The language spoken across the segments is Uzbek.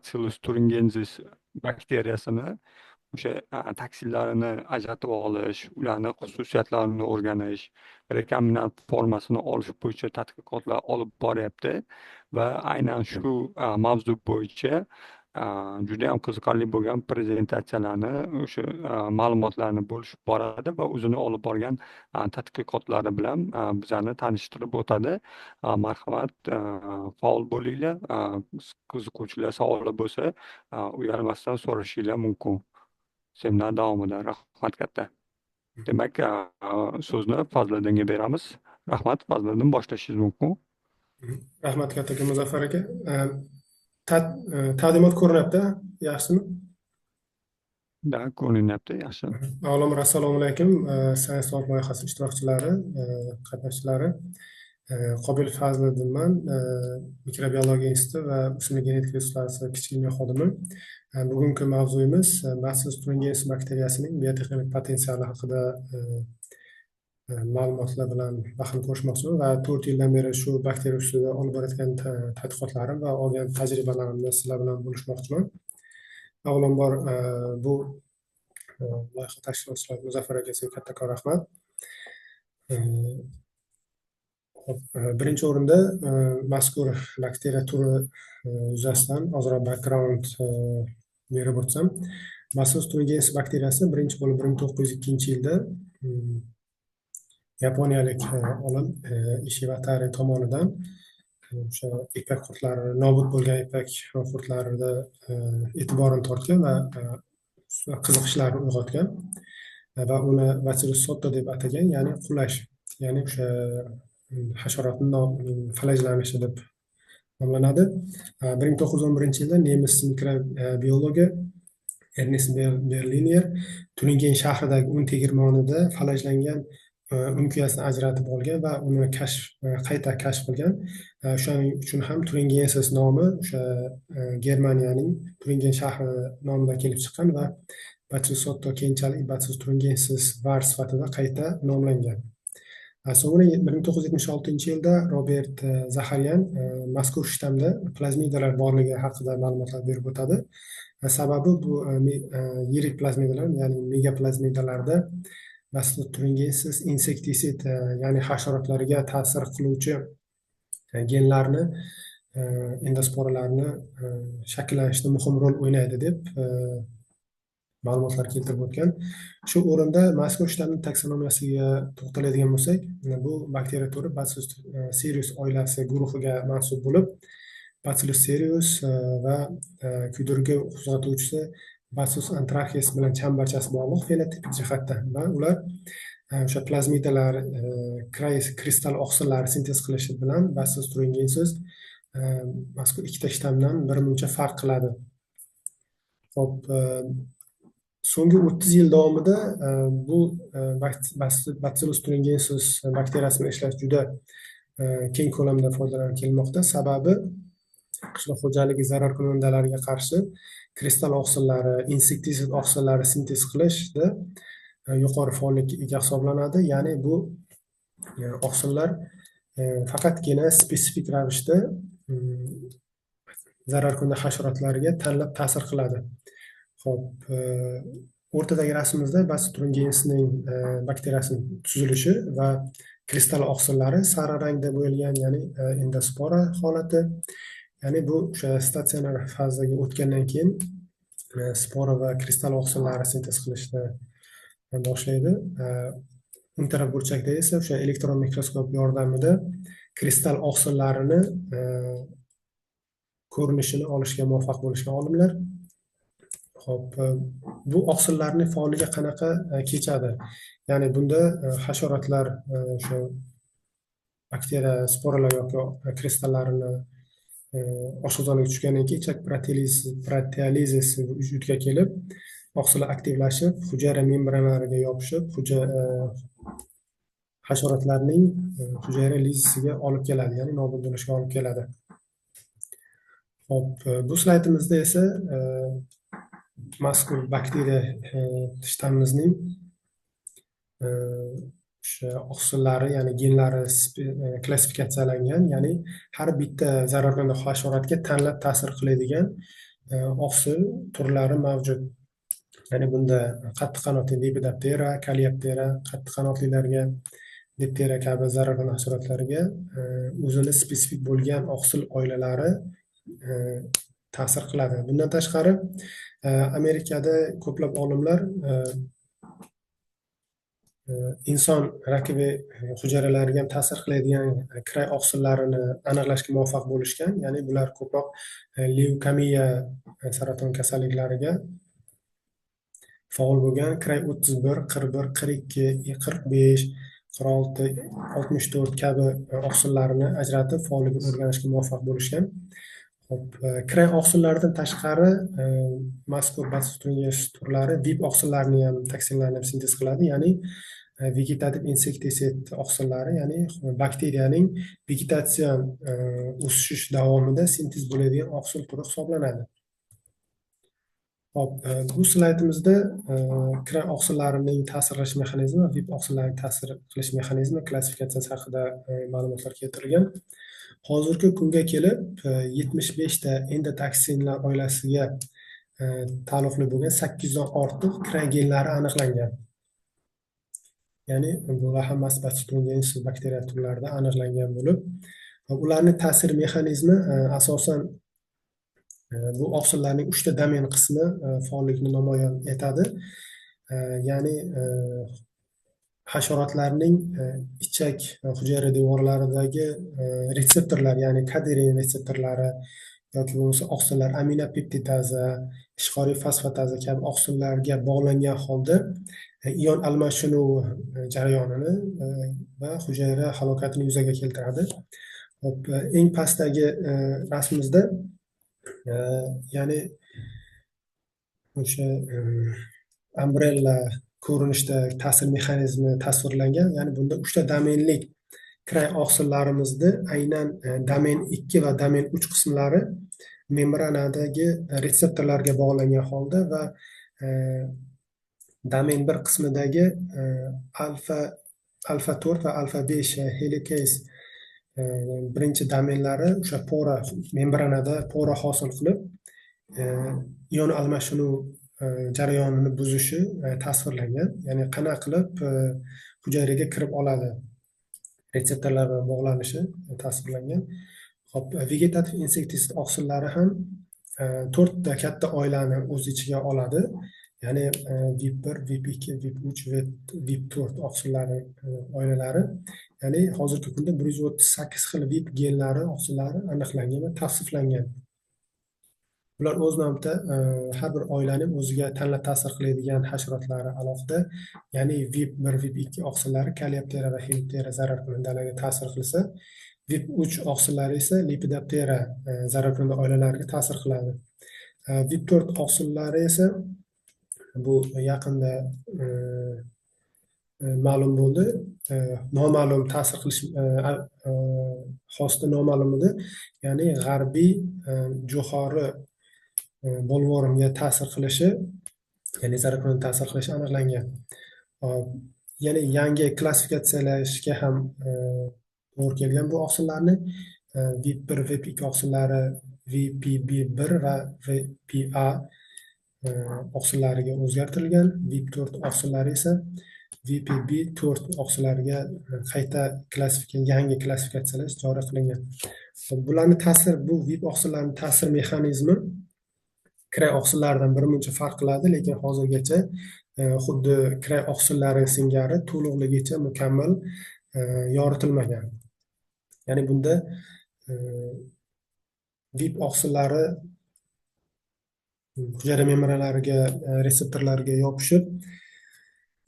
Bacillus thuringiensis bakteriyasini o'sha toksillarini ajratib olish, ularni xususiyatlarini o'rganish, rekombinant formasini olish bo'yicha tadqiqotlar olib boryapti va aynan shu mavzu bo'yicha juda ham qiziqarli bo'lgan prezentatsiyalarni, o'sha ma'lumotlarni bo'lishib boradi va o'zini olib borgan tadqiqotlari bilan bizlarni tanishtirib o'tadi. Marhamat, faol bo'linglar. Qiziquvchilar savollar bo'lsa, uyalmasdan so'rashinglar mumkin. Seminar davomida. Rahmat katta. Demak, so'zni Fazliddinga beramiz. Rahmat, Fazliddin, boshlashingiz mumkin. Rahmat kattaga Muzaffar aka. Taqdimot ko'rinyapti, yaxshimi? Da, ko'rinyapti, yaxshi. Avvalambor assalomu alaykum, sayt loyihasi ishtirokchilari, qatnashchilari. Qobil Fazliddinman, Mikrobiologiya instituti va o'simlik genetika ustasi kichik ilmiy xodimi. Bugungi mavzuyimiz Bacillus thuringiensis bakteriyasining biotexnik potensiali haqida ma'lumotlar bilan baham ko'rishmoqchiman va 4 yildan beri shu bakteriya ustida olib borayotgan tadqiqotlarim va olgan tajribalarimni sizlar bilan bo'lishmoqchiman. Avvalambor bu loyiha tashkilotchilari Muzaffar akasiga kattakon rahmat. Birinchi o'rinda mazkur bakteriya turi yuzasidan ozroq background berib o'tsam, Bacillus thuringiensis bakteriyasi birinchi bo'lib 1902 yilda yaponiyalik olim Ishivatari tomonidan o'sha ipak qurtlari, nobud bo'lgan ipak qurtlarida e'tiborini tortgan va qiziqishlarni uyg'otgan va uni Bacillus sotto deb atagan, ya'ni qulash, ya'ni o'sha hasharotning falajlanishi deb nomlanadi. 1911 yilda nemis mikrobiologi Ernest Berliner Turingen shahridagi un tegirmonida falajlangan un kuyasini ajratib olgan va uni qayta kashf qilgan. Shuning uchun ham Thuringiensis nomi o'sha Germaniyaning Turingen shahri nomidan kelib chiqqan va Bacillus sotto keyinchalik Bacillus thuringiensis var sifatida qayta nomlangan. So'ngra 1976 yilda Robert Zaharyan mazkur shtammda plazmidalar borligi haqida ma'lumotlar berib o'tadi. Sababi bu yirik plazmidalar, ya'ni megaplazmidalarda Bacillus thuringiensis insektisid, ya'ni hasharotlarga ta'sir qiluvchi genlarni, endosporalarni shakllanishida muhim rol o'ynaydi deb ma'lumotlar keltirib o'tgan. Shu o'rinda mazkur shtammning taksonomiyasiga to'xtaladigan bo'lsak, bu bakteriya turi Bacillus cereus oilasi guruhiga mansub bo'lib, Bacillus cereus va kuydirgi qo'zg'atuvchisi Bacillus anthracis bilan chambarchas bog'liq fenotipik jihatdan va ular o'sha plazmidalar kristal oqsillar sintez qilishi bilan Bacillus thuringiensis mazkur ikkita shtammdan birmuncha farq qiladi. Xo'p, so'nggi 30 yil davomida bu Bacillus thuringiensis bakteriyasini ishlash juda keng ko'lamda foydalanib kelmoqda. Sababi qishloq xo'jaligi zararkunandalarga qarshi kristal oqsillari, insektisid oqsillari sintez qilishda yuqori faollikka ega hisoblanadi. Ya'ni bu oqsillar faqatgina spesifik ravishda zararkunanda hasharotlarga tanlab ta'sir qiladi. Xo'p, o'rtadagi rasmimizda Bacillus thuringiensisning bakteriyasining tuzilishi va kristal oqsillari sariq rangda bo'yalgan, ya'ni endospora holati. Ya'ni bu o'sha statsionar fazaga o'tgandan keyin spora va kristal oqsillari sintez qilishni boshlaydi. Ultraburchakda esa o'sha elektron mikroskop yordamida kristal oqsillarini ko'rinishini olishga muvaffaq bo'lishgan olimlar. Xo'p, bu oqsillarning faolligi qanaqa kechadi? Ya'ni bunda hasharotlar o'sha bakteriya sporalar yoki kristallarini oshqozonga tushgandan keyin ichak proteolizis vujudga kelib, oqsillar aktivlashib, hujayra membranalariga yopishib, hasharotlarning hujayra lizisiga olib keladi, ya'ni nobud bo'lishiga olib keladi. Xo'p, bu slaydimizda esa mazkur bakteriya shtammimizning o'sha oqsillari, ya'ni genlari klassifikatsiyalangan, ya'ni har bitta zararkunanda hasharotga tanlab ta'sir qiladigan oqsil turlari mavjud. Ya'ni bunda qattiq qanotli Lepidoptera, Coleoptera, qattiq qanotlilarga Diptera kabi zararli mahsulotlarga o'zini spesifik bo'lgan oqsil oilalari ta'sir qiladi. Bundan tashqari, Amerikada ko'plab olimlar inson rakibi hujayralariga ham ta'sir qiladigan kiray oqsillarini aniqlashga muvaffaq bo'lishgan. Ya'ni bular ko'proq leukemiya saraton kasalliklariga faol bo'lgan kiray 31, 41, 42, 45, 46, 64 kabi oqsillarini ajratib faolligini o'rganishga muvaffaq bo'lishgan. Hop, kiray oqsillaridan tashqari mazkur batsustrungiz turlari VIP oqsillarini ham toksinlarni ham sintez qiladi. Ya'ni vegetativ insektisid oqsillari, ya'ni bakteriyaning vegetatsion o'sish davomida sintez bo'ladigan oqsil turi hisoblanadi. Hop, bu slaydimizda kiray oqsillarining ta'sir qilish mexanizmi, VIP oqsillarining ta'sir qilish mexanizmi klassifikatsiyasi haqida ma'lumotlar keltirilgan. Hozirgi kunga kelib 75 ta endotoksinlar oilasiga taalluqli bo'lgan 800 dan ortiq kiray genlari aniqlangan. Ya'ni bular hammasi batsustrungiensis bakteriya turlarida aniqlangan bo'lib, ularning ta'sir mexanizmi asosan bu oqsillarning 3 ta domen qismi faollikni namoyon etadi. Ya'ni hasharotlarning ichak hujayra devorlaridagi retseptorlar, ya'ni kaderin retseptorlari yoki bo'lmasa oqsillar aminopeptidaza, ishqoriy fosfataza kabi oqsillarga bog'langan holda ion almashinuv jarayonini va hujayra halokatini yuzaga keltiradi. Hop, eng pastdagi rasmimizda ya'ni o'sha umbrella ko'rinishda ta'sir mexanizmi tasvirlangan. Ya'ni bunda 3 ta domenlik kiray oqsillarimizni aynan domen 2 va domen 3 qismlari membranadagi retseptorlarga bog'langan holda va domen 1 qismidagi alfa 4 va alfa 5 helikase birinchi domenlari o'sha pora membranada pora hosil qilib ion almashinuv jarayonini buzishi tasvirlangan. Ya'ni qanaqa qilib hujayraga kirib oladi, retseptorlar bilan bog'lanishi tasvirlangan. Hop, vegetativ insektisid oqsillari ham 4 ta katta oilani o'z ichiga oladi. Ya'ni VIP1, VIP2, VIP3, VIP4 oqsillari oilalari. Ya'ni hozirgi kunda 138 xil VIP genlari oqsillari aniqlangan va tavsiflangan. Ular o'z navbatida har bir oilaning o'ziga tanlab ta'sir qiladigan hasharotlari alohida, ya'ni VIP1, VIP2 oqsillari Coleoptera va Heliptera zararkunandalarga ta'sir qilsa, VIP3 oqsillari esa Lepidoptera zararkunanda oilalariga ta'sir qiladi. VIP4 oqsillari esa bu yaqinda ma'lum bo'ldi. Noma'lum ta'sir qilish xosda noma'lum edi. Ya'ni g'arbiy jo'xori bolvorumga ta'sir qilishi, ya'ni zararkunanda ta'sir qilishi aniqlangan. Ya'ni yangi klassifikatsiyalashga ham to'g'ri kelgan bu oqsillarni VIP1, VIP2 oqsillari VPB1 va VPA oqsillariga o'zgartirilgan. VIP4 oqsillari esa VPB4 oqsillariga qayta yangi klassifikatsiyalash joriy qilingan. Bularning ta'sir, bu VIP oqsillarning ta'sir mexanizmi kiray oqsillaridan birmuncha farq qiladi, lekin hozirgacha xuddi kiray oqsillari singari to'liqligicha mukammal yoritilmagan. Ya'ni bunda VIP oqsillari hujayra membranalariga, retseptorlarga yopishib,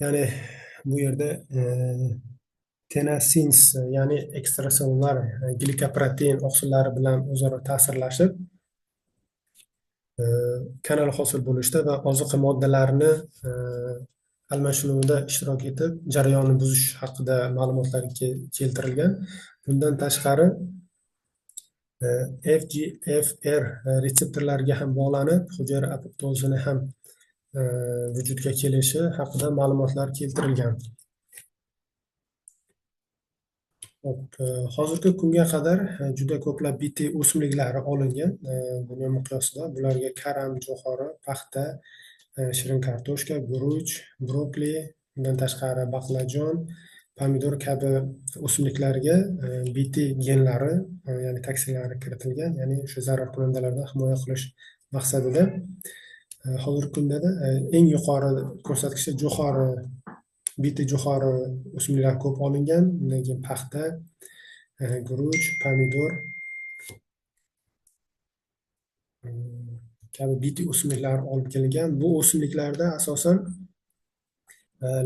ya'ni bu yerda tenasins, ya'ni ekstrasellular glikoprotein oqsillari bilan o'zaro ta'sirlashib kanal hosil bo'lishda va ozuqa moddalarini almashinuvida ishtirok etib jarayonni buzish haqida ma'lumotlar keltirilgan. Bundan tashqari FGFR retseptorlariga ham bog'lanib hujayra apoptozini ham vujudga kelishi haqida ma'lumotlar keltirilgan. Hop, hozirgi kunga qadar juda ko'plab BT o'simliklari olingan dunyo miqyosida. Bularga karam, jo'xori, paxta, shirin kartoshka, guruch, brokoli, bundan tashqari baqlajon, pomidor kabi o'simliklarga BT genlari, ya'ni toksinlari kiritilgan, ya'ni o'sha zararkunandalardan himoya qilish maqsadida. Hozirgi kunda eng yuqori ko'rsatkichda jo'xori, BT jo'xori o'simliklar ko'p olingan. Undan keyin paxta, guruch, pomidor kabi BT o'simliklari olib kelingan. Bu o'simliklarda asosan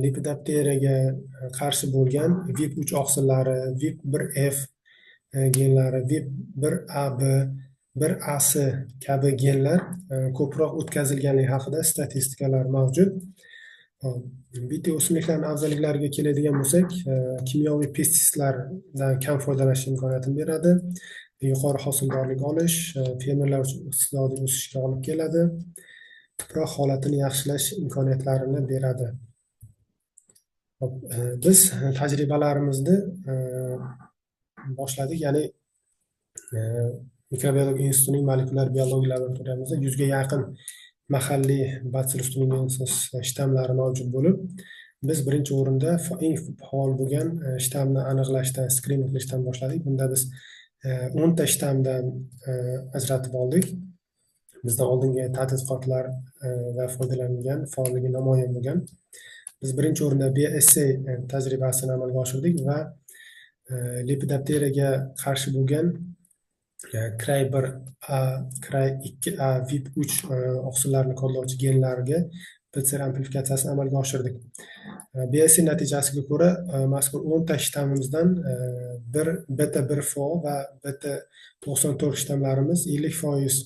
lepidopteriyaga qarshi bo'lgan VIP3 oqsillari, VIP1F genlari, VIP1AB, 1AC kabi genlar ko'proq o'tkazilganligi haqida statistikalar mavjud. BT o'simliklarning afzalliklariga keladigan bo'lsak, kimyoviy pestitsidlardan kam foydalanish imkoniyatini beradi, yuqori hosildorlik olish, fermerlar uchun iqtisodiy o'sishga olib keladi, tuproq holatini yaxshilash imkoniyatlarini beradi. Biz tajribalarimizni boshladik, ya'ni Mikrobiologiya institutining molekulyar biologiya laboratoriyamizda 100 ga yaqin mahalliy Bacillus thuringiensis shtammlari mavjud bo'lib, biz birinchi o'rinda eng faol bo'lgan shtammni aniqlashdan, skrining qilishdan boshladik. Bunda biz 10 ta shtammdan ajratib oldik. Bizda oldingi tadqiqotlar va foydalanilgan faolligi namoyon bo'lgan. Biz birinchi o'rinda BSA tajribasini amalga oshirdik va lepidopteriyaga qarshi bo'lgan Cray1A, Cray2A, VIP3 oqsillarni kodlovchi genlarga PCR amplifikatsiyasini amalga oshirdik. BSA natijasiga ko'ra mazkur 10 ta shtammimizdan bir beta-1FO va beta-94 shtammlarimiz 50%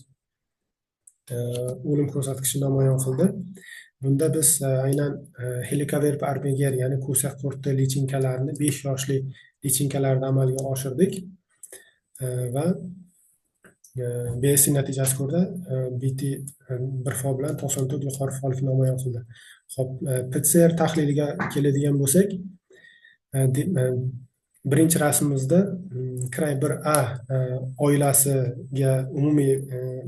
o'lim ko'rsatkichi namoyon qildi. Bunda biz aynan Helicobacter pharyngeus, ya'ni ko'sak qurti lichenkalarini 5 yoshli lichenkalarda amalga oshirdik va BSA natijasi ko'ra BT1FO bilan 94 yuqori faollikni namoyon qildi. Xo'p, PCR tahliliga keladigan bo'lsak, birinchi rasmimizda Cray1A oilasiga umumiy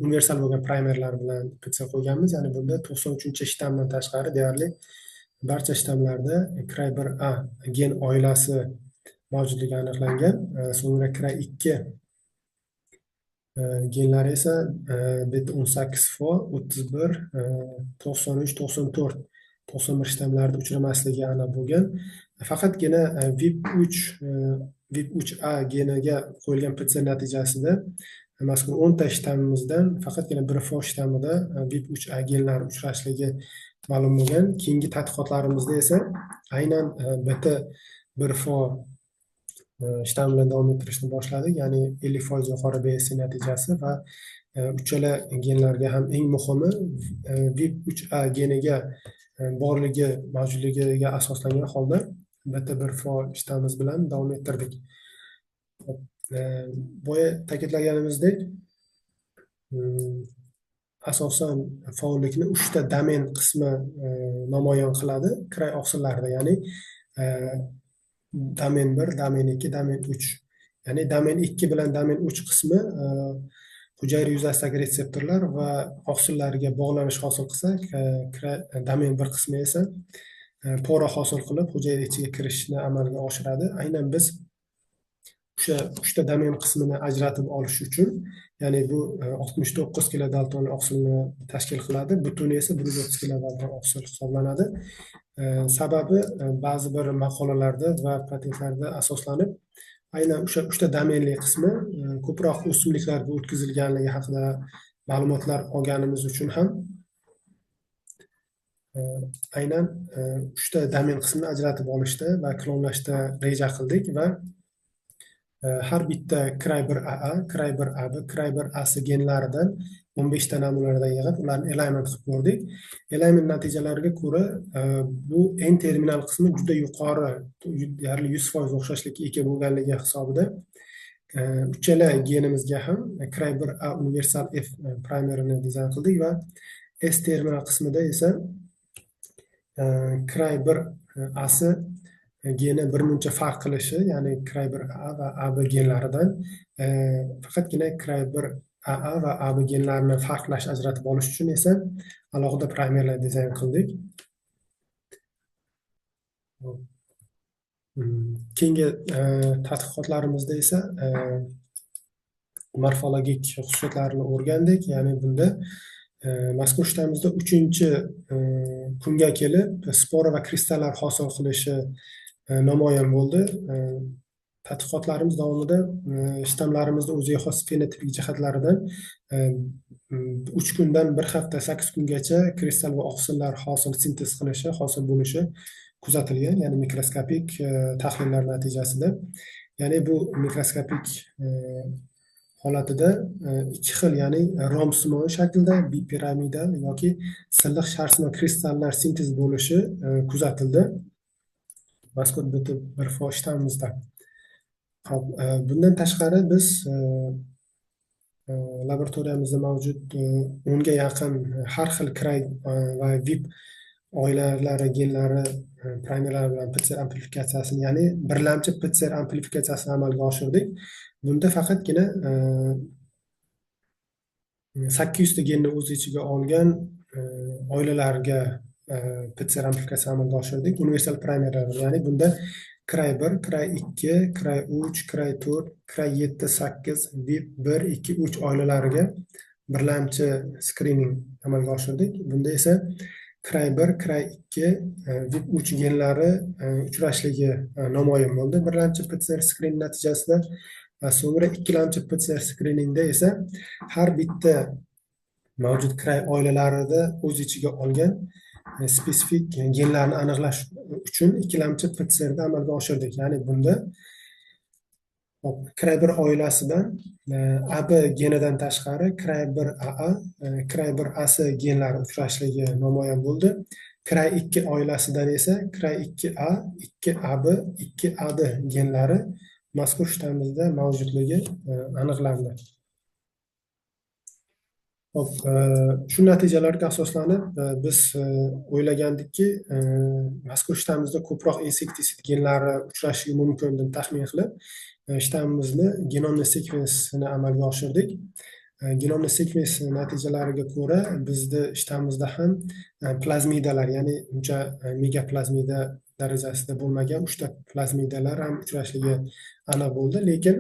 universal bo'lgan primerlar bilan PCR qo'yganmiz. Ya'ni bunda 93-shtammdan tashqari deyarli barcha shtammlarda Cray1A gen oilasi mavjudligi aniqlangan. So'ngra Cray2 genlari esa beta-18FO, 31, 93, 94, 91 shtammlarda uchramasligi aniq bo'lgan. Faqatgina VIP3A geniga qo'yilgan PCR natijasida mazkur 10 ta shtammimizdan faqatgina 1FO shtammida VIP3A genlari uchrashligi ma'lum bo'lgan. Keyingi tadqiqotlarimizda esa aynan beta-1FO shtamm bilan davom ettirishni boshladik, ya'ni 50% yuqori BSA natijasi va uchala genlarga ham eng muhimi VIP3A geniga borligi, mavjudligiga asoslangan holda beta-1FO shtammimiz bilan davom ettirdik. Boya ta'kidlaganimizdek, asosan faollikni 3 ta domen qismi namoyon qiladi Cray oqsillarida, ya'ni domen 1, domen 2, domen 3. Ya'ni domen 2 bilan domen 3 qismi hujayra yuzasidagi retseptorlar va oqsillarga bog'lanish hosil qilsa, domen 1 qismi esa pora hosil qilib hujayra ichiga kirishni amalga oshiradi. Aynan biz o'sha 3 ta domen qismini ajratib olish uchun, ya'ni bu 69 kilodalton oqsilni tashkil qiladi, butuni esa 130 kilodalton oqsil hisoblanadi. Sababi ba'zi bir maqolalarda va patentlarda asoslanib, aynan o'sha 3 ta domenli qismi ko'proq o'simliklarga o'tkazilganligi haqida ma'lumotlar olganimiz uchun ham aynan 3 ta domen qismini ajratib olishda va klonlashda reja qildik va har bitta Cray1A, Cray1AB, Cray1AC genlaridan 15 ta namunalardan yig'ib, ularni alignment qilib ko'rdik. Alignment natijalariga ko'ra, bu N-terminal qismi juda yuqori, deyarli 100% o'xshashlikka ega bo'lganligi hisobida uchala genimizga ham Cray1A universal F primerini dizayn qildik va S-terminal qismida esa Cray1AC geni birmuncha farq qilishi, ya'ni CRY1A va AB genlaridan faqatgina CRY1AA va AB genlarini farqlash, ajratib olish uchun esa alohida primerlar dizayn qildik. Keyingi tadqiqotlarimizda esa morfologik xususiyatlarini o'rgandik. Ya'ni bunda mazkur shtamimizda 3-kunga kelib spora va kristallar hosil qilishi namoyon bo'ldi. Tadqiqotlarimiz davomida shtamlarimizni o'ziga xos fenotipik jihatlaridan 3 kundan 1 hafta 8 kungacha kristal va oqsillar sintez qilishi, hosil bo'lishi kuzatilgan, ya'ni mikroskopik tahlillar natijasida. Ya'ni bu mikroskopik holatida ikki xil, ya'ni romsimon shaklda bipiramidal yoki silliq sharsimon kristallar sintez bo'lishi kuzatildi mazkur bir shtamimizda. Bundan tashqari biz laboratoriyamizda mavjud 10 ga yaqin har xil CRY va VIP oilalari genlari primerlari bilan PCR amplifikatsiyasini, ya'ni birlamchi PCR amplifikatsiyasini amalga oshirdik. Bunda faqatgina 800 ta genni o'z ichiga olgan oilalarga PCR amplifikatsiya amalga oshirdik. Universal primerlar, ya'ni bunda CRY1, CRY2, CRY3, CRY4, CRY7, 8, VIP 1, 2, 3 oilalariga birlamchi skrining amalga oshirdik. Bunda esa CRY1, CRY2, VIP 3 genlari uchrashligi namoyon bo'ldi birlamchi PCR skrin natijasida. Va so'ngra ikkilamchi PCR skriningda esa har bitta mavjud CRY oilalarida o'z ichiga olgan spesifik genlarni aniqlash uchun ikkilamchi PCR'da amalga oshirdik. Ya'ni bunda CRY1 oilasidan AB genidan tashqari CRY1AA, CRY1AC genlari uchrashligi namoyon bo'ldi. CRY2 oilasidan esa CRY2A, 2AB, 2AD genlari mazkur shtamimizda mavjudligi aniqlandi. Shu natijalarga asoslanib biz o'ylagandikki, mazkur shtamimizda ko'proq insektisid genlari uchrashi mumkin deb taxmin qilib, shtamimizni genomni sekvensini amalga oshirdik. Genomni sekvens natijalariga ko'ra bizni shtamimizda ham plazmidalar, ya'ni uncha megaplazmida darajasida bo'lmagan 3 ta plazmidalar ham uchrashligi aniq bo'ldi. Lekin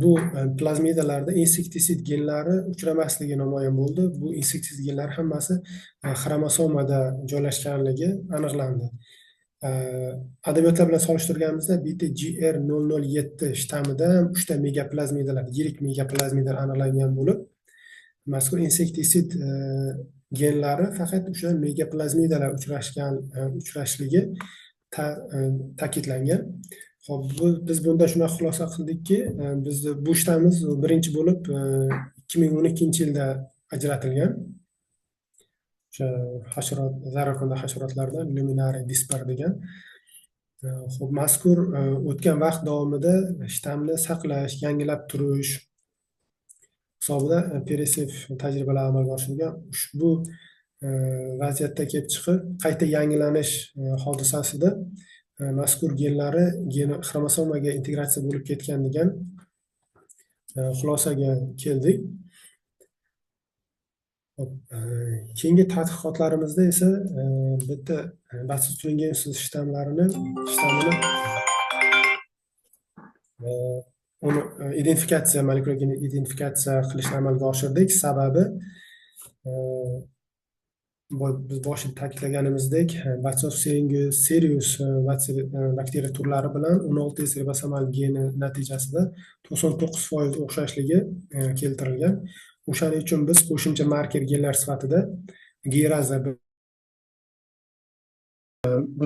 bu plazmidalarda insektisid genlari uchramasligi namoyon bo'ldi. Bu insektisid genlar hammasi xromosomada joylashganligi aniqlandi. Adabiyotlar bilan solishtirganimizda BTGR007 shtamida 3 ta megaplazmidalar, yirik megaplazmidalar aniqlangan bo'lib, mazkur insektisid genlari faqat o'sha megaplazmidalar uchrashligi ta'kidlangan. Xo'p, biz bunda shuna xulosa qildikki, bizni bu shtamiz birinchi bo'lib 2012-yilda ajratilgan. O'sha hasharot, zararkunanda hasharotlardan Luminari dispar degan. Xo'p, mazkur o'tgan vaqt davomida shtamni saqlash, yangilab turish hisobida peresiv tajribalar amalga oshirilgan. Ushbu vaziyatda kelib chiqib, qayta yangilanish hodisasida mazkur genlari xromosomaga integratsiya bo'lib ketgan degan xulosaga keldik. Keyingi tadqiqotlarimizda esa bitta Bacillus thuringiensis shtamini uni molekulyar identifikatsiya qilishni amalga oshirdik. Sababi biz boshida ta'kidlaganimizdek, Bacillus cereus bakteriya turlari bilan 16 ribosomal geni natijasida 99% o'xshashligi keltirilgan. O'shaning uchun biz qo'shimcha marker genlar sifatida geraza bu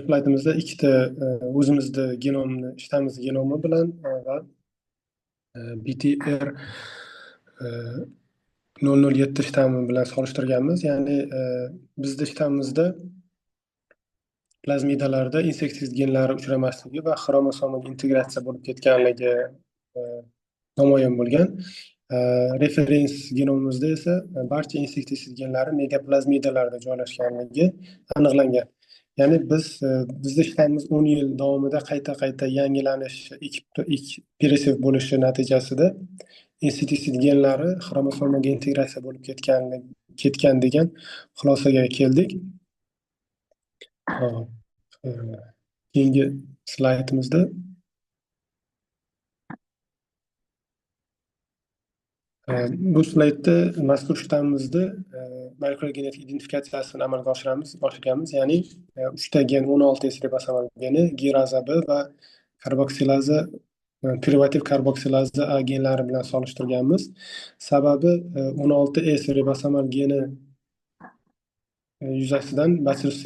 slaytimizda ikkita o'zimizni genomni, shtamimiz genomi bilan va BTR 007 shtami bilan solishtirganmiz. Ya'ni bizning shtamimizda plazmidalarda insektisid genlari uchramasligi va xromosomaga integratsiya bo'lib ketganligi namoyon bo'lgan. Referens genomimizda esa barcha insektisid genlari megaplazmidalarda joylashganligi aniqlangan. Ya'ni bizda ishlarimiz 10 yil davomida qayta yangilanish, ekspressiv bo'lishi natijasida insektisid genlari xromosomaga integratsiya bo'lib ketgan degan xulosaga keldik. Hop, keyingi slaydimizda bu slaydda mazkur shtammimizni molekulyar identifikatsiyasini amalga oshirganmiz. Ya'ni 3 ta gen 16 S ribosomal geni, giraza B va karboksilaza privativ karboksilaza A genlari bilan solishtirganmiz. Sababi 16 S ribosomal geni yuzasidan Bacillus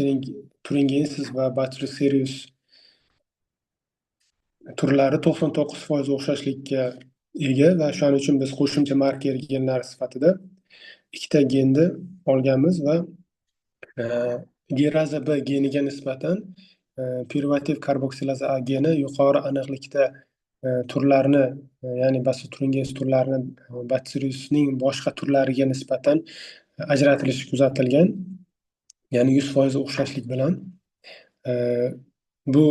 thuringiensis va Bacillus cereus turlari 99% o'xshashlikka ega va shuning uchun biz qo'shimcha marker genlar sifatida ikkita genni olganmiz va geraza B geniga nisbatan privativ karboksilaza A geni yuqori aniqlikda turlarni, ya'ni Bacillus thuringiensis turlarini Bacillusning boshqa turlariga nisbatan ajratilishi kuzatilgan. Ya'ni 100% o'xshashlik bilan bu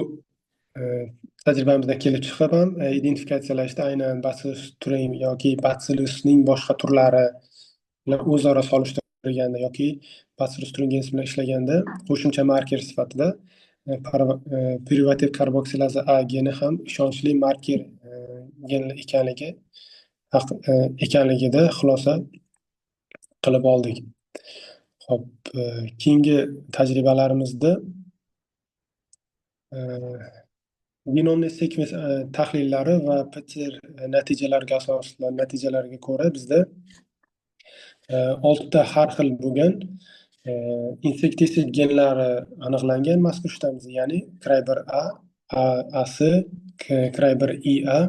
tajribamizdan kelib chiqib ham identifikatsiyalashda aynan Bacillus thurin yoki Bacillusning boshqa turlari bilan o'zaro solishtirganda yoki Bacillus thuringiensis bilan ishlaganda qo'shimcha marker sifatida privativ karboksilaza A geni ham ishonchli marker gen ekanligida xulosa qilib oldik. Xo'p, keyingi tajribalarimizda genomli sekvens tahlillari va PCR natijalariga asoslangan natijalarga ko'ra bizda 6 ta har xil bo'lgan insektisid genlari aniqlangan mazkur shtammizda, ya'ni Cray1A, AS, Cray1IA,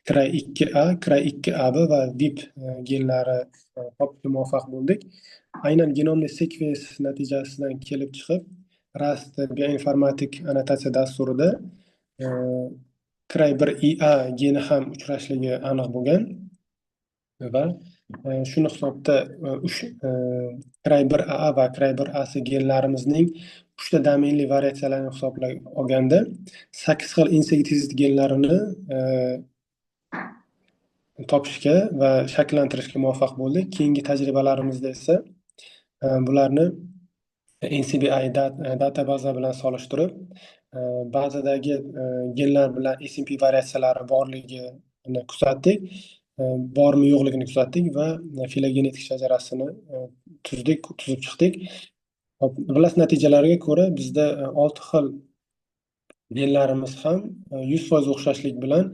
Cray2A, Cray2AB va VIP genlari topishga muvaffaq bo'ldik. Aynan genomli sekvens natijasidan kelib chiqib, Rust bioinformatik annotatsiya dasturida Cray1IA geni ham uchrashligi aniq bo'lgan va shuni hisobda Cray1AA va Cray1AC genlarimizning 3 ta domenli variatsiyalarini hisoblab olganda 8 xil insektisid genlarini topishga va shakllantirishga muvaffaq bo'ldik. Keyingi tajribalarimizda esa bularni NCBI databaza bilan solishtirib, bazadagi genlar bilan SMP variatsiyalari borligini kuzatdik, bormi yo'qligini kuzatdik va filogenetik shajarasini tuzib chiqdik. Xullas natijalariga ko'ra bizda 6 xil genlarimiz ham 100% o'xshashlik bilan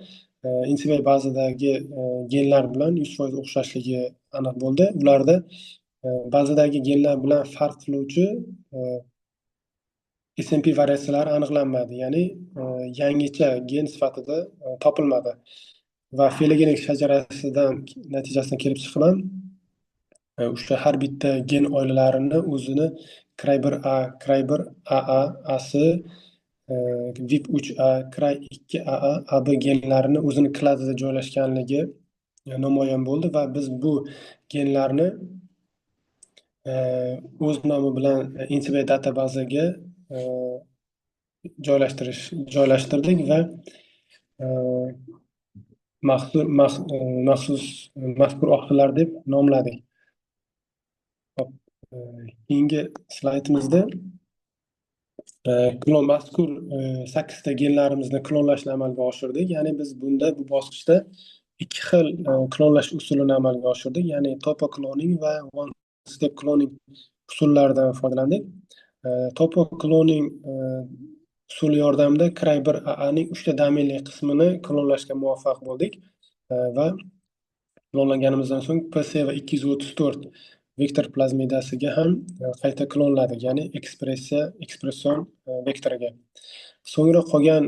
NCBI bazadagi genlar bilan 100% o'xshashligi aniq bo'ldi. Ularda bazadagi genlar bilan farq qiluvchi SMP variatsiyalari aniqlanmadi, ya'ni yangicha gen sifatida topilmadi va filogenetik shajarasidan natijasidan kelib chiqib ham o'sha har bitta gen oilalarini o'zini Cray1A, Cray1AA, AC, VIP3A, Cray2AA, AB genlarini o'zini klasida joylashganligi namoyon bo'ldi va biz bu genlarni o'z nomi bilan NCBI databazaga joylashtirdik va maxsus mazkur oqsillar deb nomladik. Keyingi slaydimizda mazkur 8 ta genlarimizni klonlashni amalga oshirdik. Ya'ni biz bu bosqichda 2 xil klonlash usulini amalga oshirdik, ya'ni topo cloning va one step cloning usullaridan foydalandik. Topo cloning usuli yordamida Cray1AAning 3 ta domenli qismini klonlashga muvaffaq bo'ldik va klonlanganimizdan so'ng PC va 234 vektor plazmidasiga ham qayta klonladik, ya'ni ekspression vektoriga. So'ngra qolgan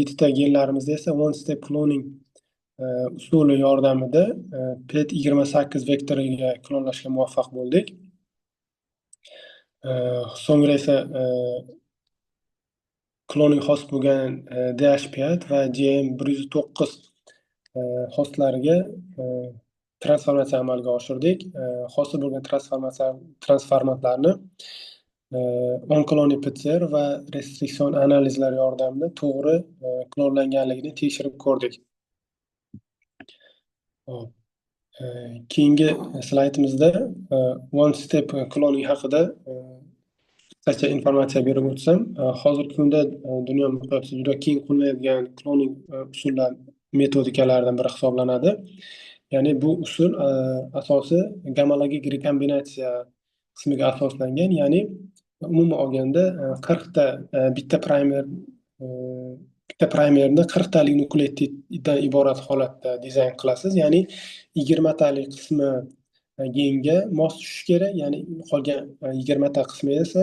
7 ta genlarimizda esa one step cloning usuli yordamida PET28 vektoriga klonlashga muvaffaq bo'ldik. So'ngra esa kloning xos bo'lgan DH5 va GM109 xostlariga transformatsiya amalga oshirdik. Hosil bo'lgan transformatlarni onkoloniy PCR va restriksion analizlar yordamida to'g'ri klonlanganligini tekshirib ko'rdik. Hop. Keyingi slaydimizda one step cloning haqida qisqacha informatsiya berib o'tsam, hozirgi kunda dunyo miqyosida juda keng qo'llanilgan kloning usullar metodikalaridan biri hisoblanadi. Ya'ni bu usul asosi gamologik rekombinatsiya qismiga asoslangan, ya'ni umuman olganda 40 ta bitta primerni 40 talik nukleotiddan iborat holatda dizayn qilasiz, ya'ni 20 talik qismi genga mos tushishi kerak, ya'ni qolgan 20 ta qismi esa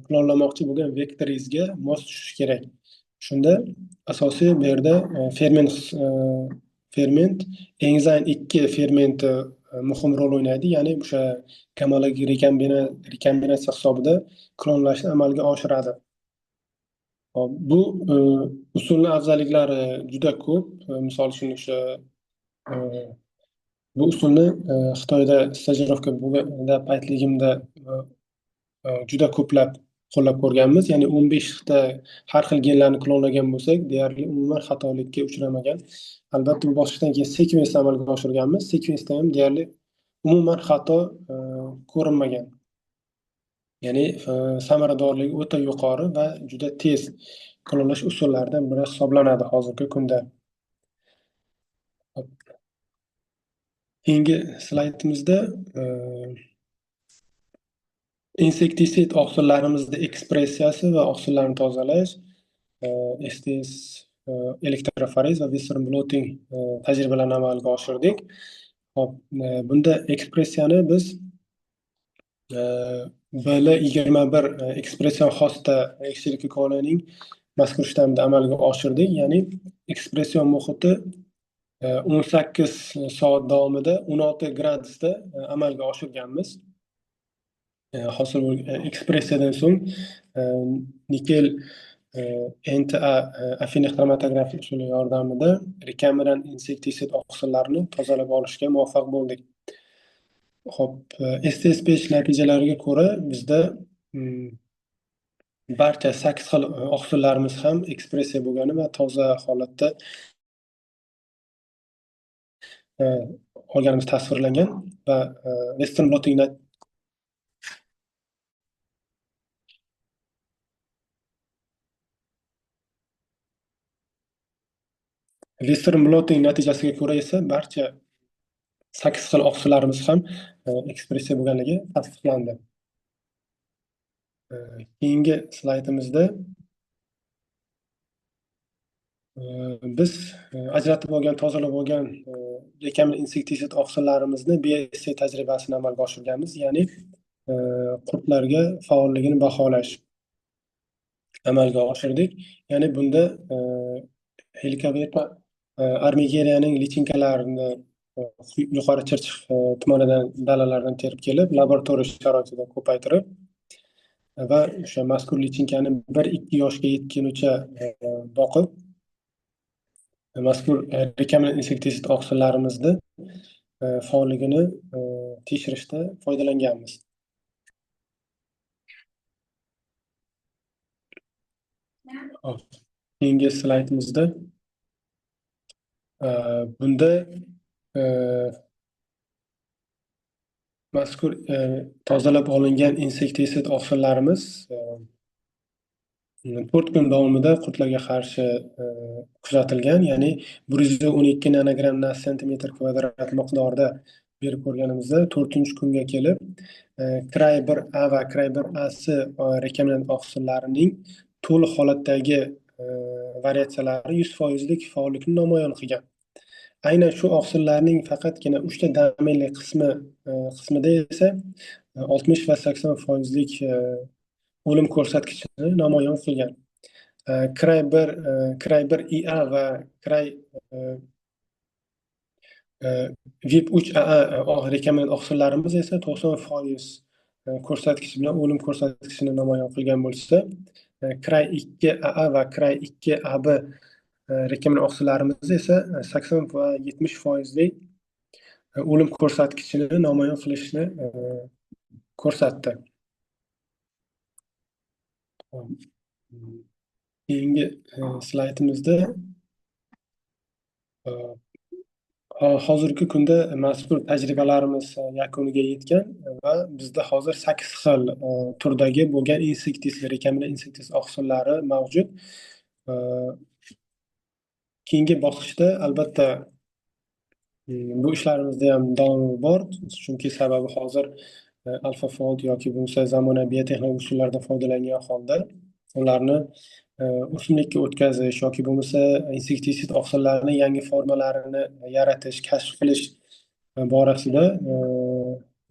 klonlamoqchi bo'lgan vektoringizga mos tushishi kerak. Shunda asosiy bu yerda ferment enzaym 2 fermenti muhim rol o'ynaydi, ya'ni o'sha gamologik rekombinatsiya hisobida klonlashni amalga oshiradi. Bu usulning afzalliklari juda ko'p. Misol uchun o'sha bu usulni Xitoyda stajirovka bo'lganda paytligimda juda ko'plab qo'llab ko'rganmiz. Ya'ni 15 ta har xil genlarni klonlagan bo'lsak, deyarli umuman xatolikka uchramagan. Albatta bu bosqichdan keyin sekvens amalga oshirganmiz. Sekvensda ham deyarli umuman xato ko'rinmagan. Ya'ni samaradorligi o'ta yuqori va juda tez klonlash usullaridan biri hisoblanadi hozirgi kunda. Keyingi slaydimizda insektisid oqsillarimizni ekspressiyasi va oqsillarni tozalash, STS elektroforez va Western blotting tajribalarini amalga oshirdik. Hop, bunda ekspressiyani biz BL21 ekspression xosda ekstrik kolonining mazkur shtammida amalga oshirdik. Ya'ni ekspression muhiti 18 soat davomida 16 gradusda amalga oshirganmiz. Hosil bo'lgan ekspressiyadan so'ng nikel NTA affinix xromatografiya usuli yordamida rekombinant insektisid oqsillarini tozalab olishga muvaffaq bo'ldik. Xo'p, STS5 natijalariga ko'ra bizda barcha 8 xil oqsillarimiz ham ekspressiya bo'lgani va toza holatda olganimiz tasvirlangan va Western blotting natijasiga ko'ra esa barcha 8 xil oqsillarimiz ham ekspressiya bo'lganligi tasdiqlandi. Keyingi slaydimizda biz ajratib olgan, tozalab olgan rekombinant insektisid oqsillarimizni BSC tajribasini amalga oshirganmiz, ya'ni qurtlarga faolligini baholash amalga oshirdik. Ya'ni bunda Helicobacter armigeriyaning lichinkalarini yuqori Chirchiq tumanidan dalalardan terib kelib, laboratoriya sharoitida ko'paytirib va o'sha mazkur lichinkani 1-2 yoshga yetguncha boqib, mazkur rekombinant insektisid oqsillarimizni faolligini tekshirishda foydalanganmiz. Keyingi slaydimizda bunda mazkur tozalab olingan insektisid oqsillarimiz 4 kun davomida qurtlarga qarshi kuzatilgan, ya'ni 112 nanogramm na santimetr kvadrat miqdorda berib ko'rganimizda 4-kunga kelib Cry 1A va Cry 1AC rekombinant oqsillarining to'liq holatdagi variatsiyalari 100% faollikni namoyon qilgan. Aynan shu oqsillarning faqatgina 3 ta domenli qismida esa 60 va 80% o'lim ko'rsatkichini namoyon qilgan. Cry 1IA va Cry VIP3AA rekombinant oqsillarimiz esa 90% ko'rsatkich bilan o'lim ko'rsatkichini namoyon qilgan bo'lsa, Cry 2AA va Cry 2AB rekombinant oqsillarimiz esa 80 va 70% o'lim ko'rsatkichini namoyon qilishni ko'rsatdi. Keyingi slaydimizda hozirgi kunda mazkur tajribalarimiz yakuniga yetgan va bizda hozir 8 xil turdagi bo'lgan rekombinant insektis oqsillari mavjud. Keyingi bosqichda albatta bu ishlarimizda ham davom bor, chunki sababi hozir AlphaFold yoki bo'lmasa zamonaviy biotexnologik usullardan foydalangan holda ularni o'simlikka o'tkazish yoki bo'lmasa insektisid oqsillarni yangi formalarini yaratish, kashf qilish borasida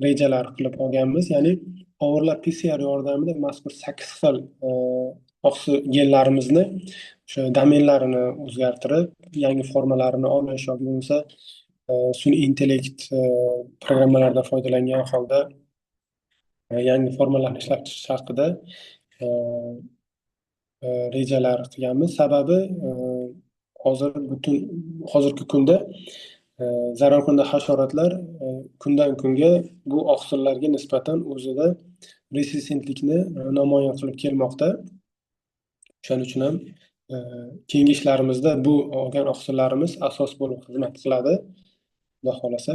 rejalar qilib olganmiz. Ya'ni overlap PCR yordamida mazkur 8 xil oqsil genlarimizni o'sha domenlarini o'zgartirib, yangi formalarini olish yoki bo'lmasa sun'iy intellekt programmalaridan foydalangan holda yangi formalarni ishlab chiqish haqida rejalar qilganmiz. Sababi hozirgi kunda zararkunanda hasharotlar kundan kunga bu oqsillarga nisbatan o'zida resistentlikni namoyon qilib kelmoqda. Shuning uchun ham keyingi ishlarimizda bu olgan oqsillarimiz asos bo'lib xizmat qiladi, xudo xohlasa.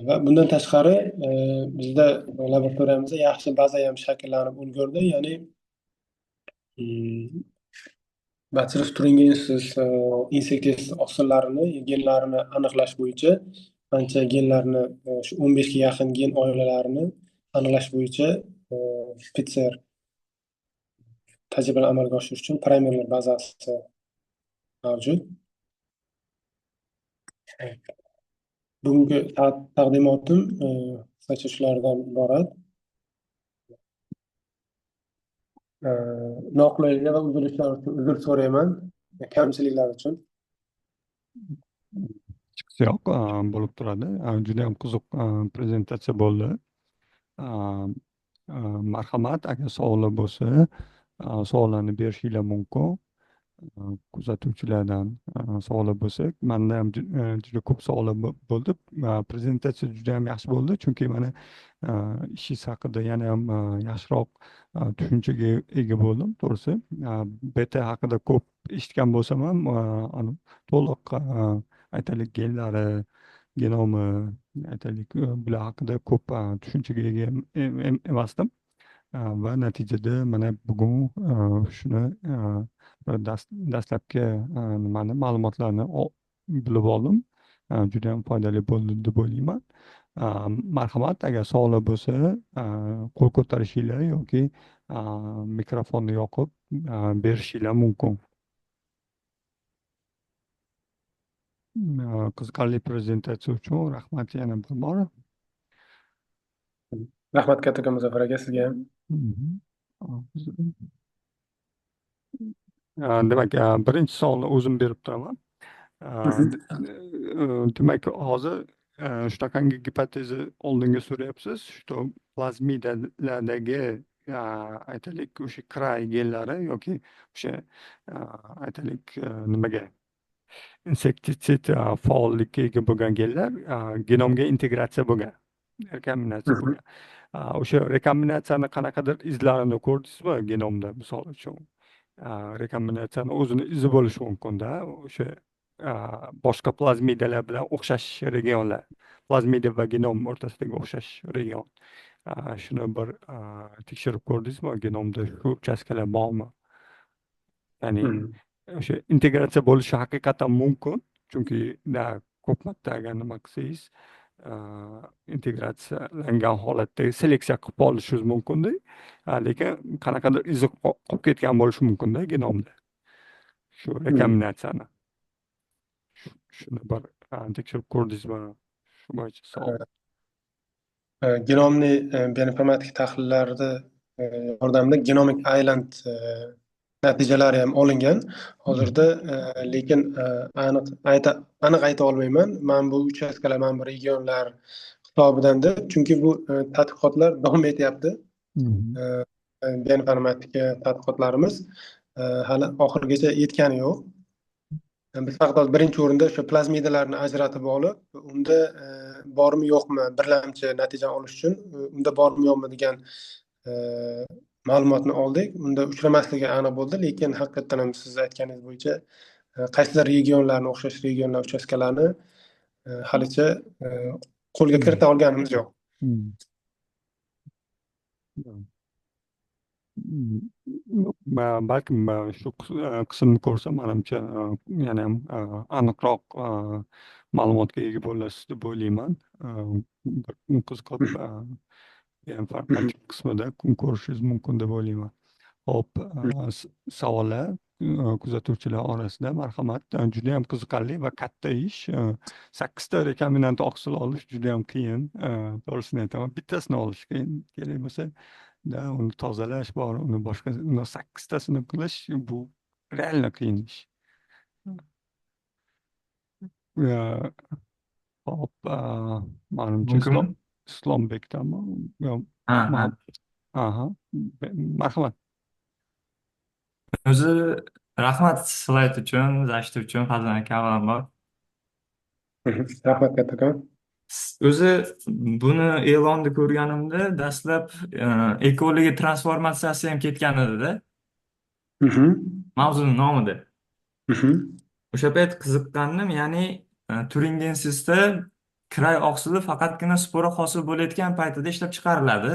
Va bundan tashqari bizda laboratoriyamizda yaxshi baza ham shakllanib ulgurdi. Ya'ni Bacillus thuringiensis insektis oqsillarini genlarini aniqlash bo'yicha ancha genlarni shu 15 ga yaqin gen oilalarini aniqlash bo'yicha PCR tajribalar amalga oshirish uchun primerlar bazasi mavjud. Bugungi taqdimotim qisqacha shulardan iborat. Noqulaylik va uzilishlar uchun uzr so'rayman, kamchiliklar uchun. Chiqsa yo'q, bo'lib turadi. Juda ham qiziq prezentatsiya bo'ldi. Marhamat, agar savollar bo'lsa, savollarni berishinglar mumkin. Kuzatuvchilardan savollar bo'lsa, menda ham juda ko'p savollar bo'ldi. Prezentatsiya juda ham yaxshi bo'ldi, chunki mana ishingiz haqida yana ham yaxshiroq tushunchaga ega bo'ldim, to'g'risi. Beta haqida ko'p eshitgan bo'lsam ham, to'liq aytaylik genlari, genomi, aytaylik bular haqida ko'p tushunchaga ega emasdim. Va natijada mana bugun shuni dastlabki ma'lumotlarni bilib oldim. Juda ham foydali bo'ldi deb o'ylayman. Marhamat, agar savollar bo'lsa, qo'l ko'tarishinglar yoki mikrofonni yoqib berishinglar mumkin. Qiziqarli prezentatsiya uchun rahmat yana bir bor. Rahmat kattakon Muzaffar aka, sizga ham. Demak, birinchi savolni o'zim berib turaman. Demak, hozir shunaqangi gipoteza oldinga suryapsiz, что plazmidalardagi aytaylik o'sha kray genlari yoki o'sha aytaylik nimaga insektisid faollikka ega bo'lgan genlar genomga integratsiya bo'lgan, rekombinatsiya bo'lgan. O'sha rekombinatsiyani qanaqadir izlarini ko'rdingizmi genomda? Misol uchun rekombinatsiyani o'zini izi bo'lishi mumkin-da, o'sha boshqa plazmidalar bilan o'xshash regionlar, plazmida va genom o'rtasidagi o'xshash region. Shuni bir tekshirib ko'rdingizmi? Genomda shu uchastkalar bormi? Ya'ni o'sha integratsiya bo'lishi haqiqatan mumkin, chunki ko'p marta agar nima qilsangiz integratsiyalangan holatda seleksiya qilib olishingiz mumkin-da, lekin qanaqadir izi qolib ketgan bo'lishi mumkin-da genomda shu rekombinatsiyani. Shuni bir tekshirib ko'rdingizmi? Shu bo'yicha savol. Genomli bioinformatik tahlillarda yordamida Genomic Island natijalari ham olingan. Hozirda lekin aniq ayta olmayman. Men bu uchastkalar, men bu regionlar hisobidan deb, chunki bu tadqiqotlar davom etyapti. Bioinformatika tadqiqotlarimiz hali oxirigacha yetgani yo'q. Biz faqat birinchi o'rinda o'sha plazmidalarni ajratib olib, unda bormi yo'qmi birlamchi natija olish uchun unda bormi yo'qmi degan e, ma'lumotni oldik. Unda uchramasligi aniq bo'ldi, lekin haqiqatdan ham siz aytganingiz bo'yicha qaysidir regionlarni, o'xshash regionlar, uchastkalarni halicha qo'lga kirita olganimiz yo'q. Balkim shu qismni ko'rsa manimcha yana ham aniqroq ma'lumotga ega bo'lasiz deb o'ylayman. Bir qiziqib informatik qismida ko'rishingiz mumkin deb o'ylayman. Hop, savollar kuzatuvchilar orasida marhamat, juda ham qiziqarli va katta ish. 8 ta rekombinant oqsil olish juda ham qiyin, to'g'risini aytaman. Bittasini olish qiyin, kerak bo'lsa uni tozalash bor, uni boshqa 8tasini qilish bu reально qiyin ish. Hop, manimcha Mumkinmi? Islombekdanmi? Ha, ha. Aha, marhamat. O'zi rahmat slayd uchun, zashti uchun Fazliddin aka avvalambor. Rahmat kattakon. O'zi buni e'lonni ko'rganimda dastlab ekologiya transformatsiyasi ham ketgan edi-da, mavzuni nomida. O'sha payt qiziqqanim, ya'ni Turingensisda kiray oqsili faqatgina spora hosil bo'layotgan paytida ishlab chiqariladi.